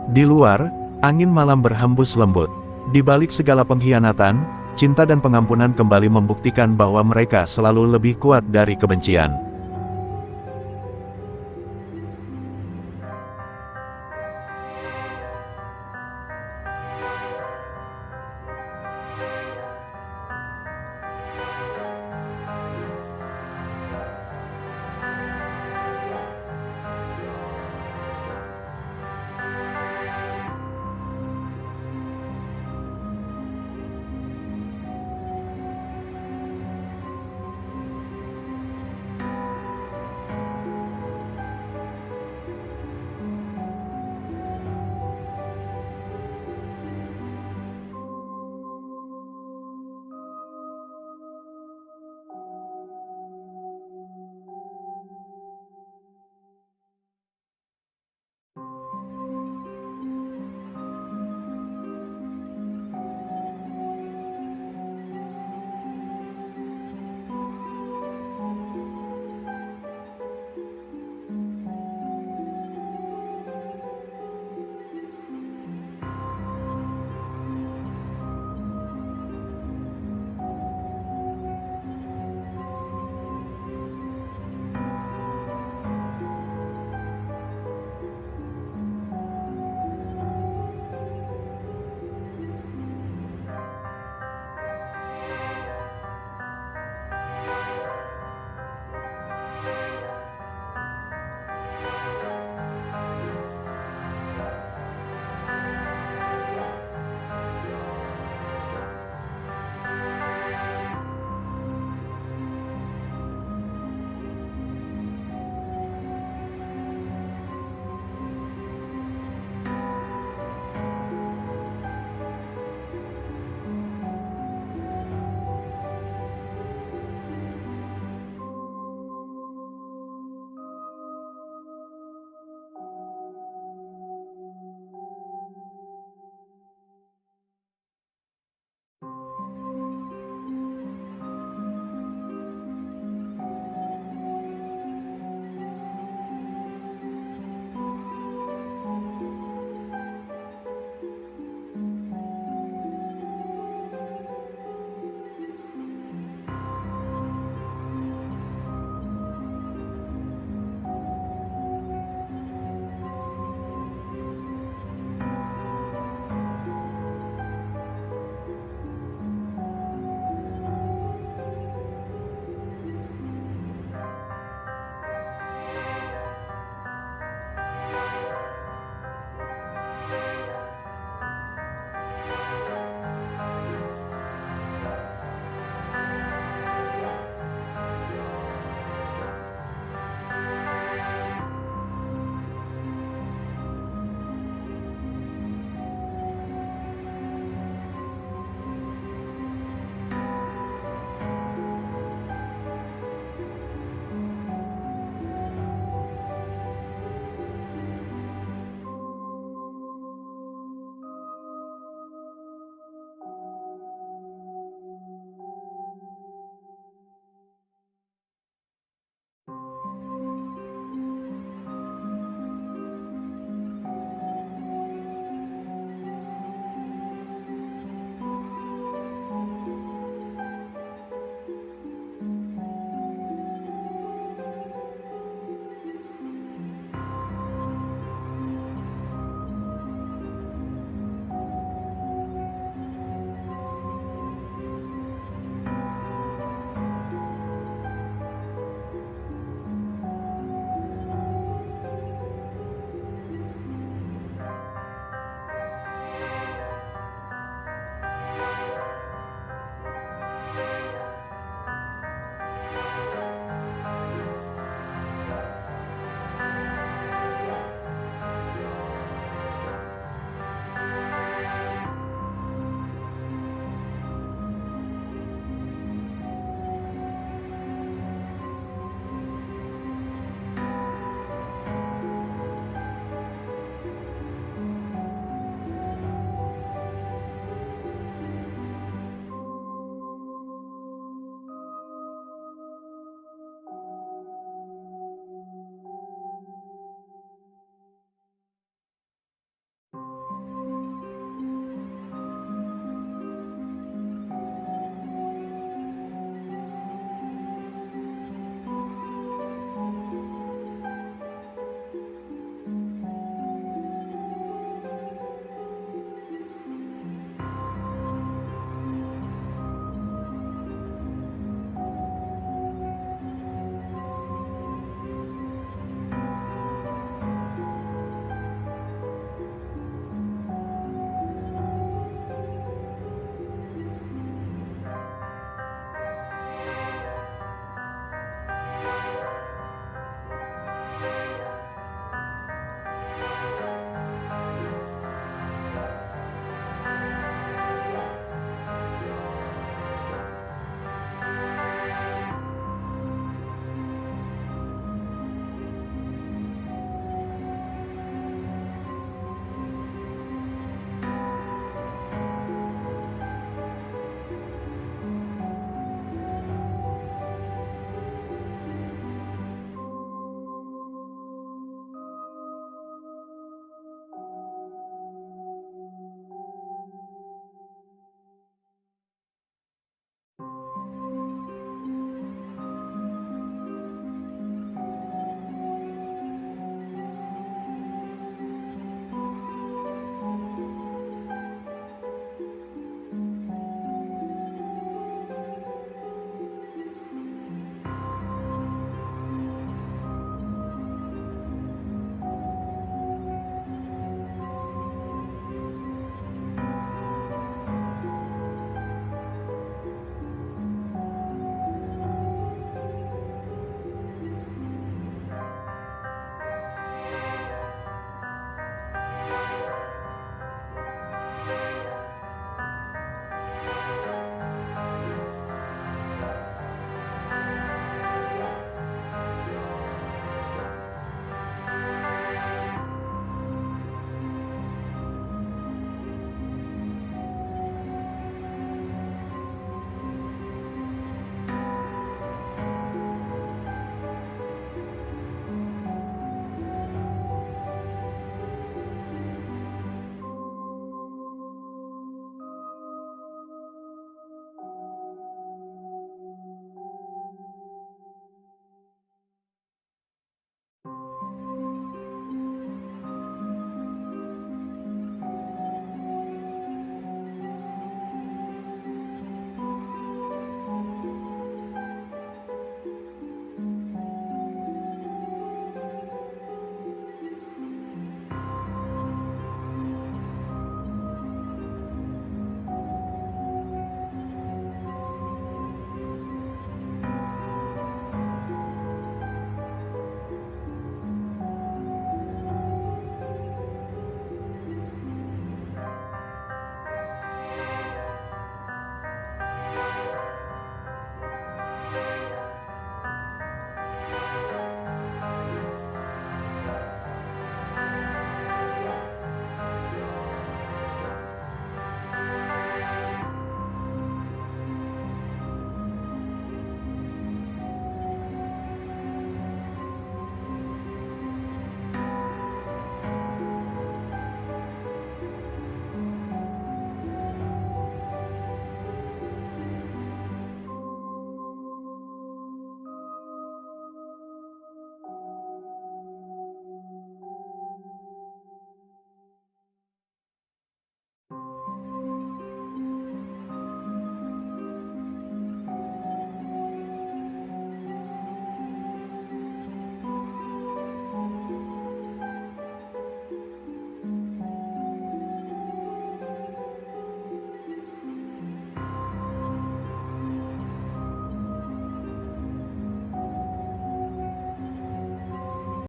Di luar, angin malam berhembus lembut. Di balik segala pengkhianatan, cinta dan pengampunan kembali membuktikan bahwa mereka selalu lebih kuat dari kebencian.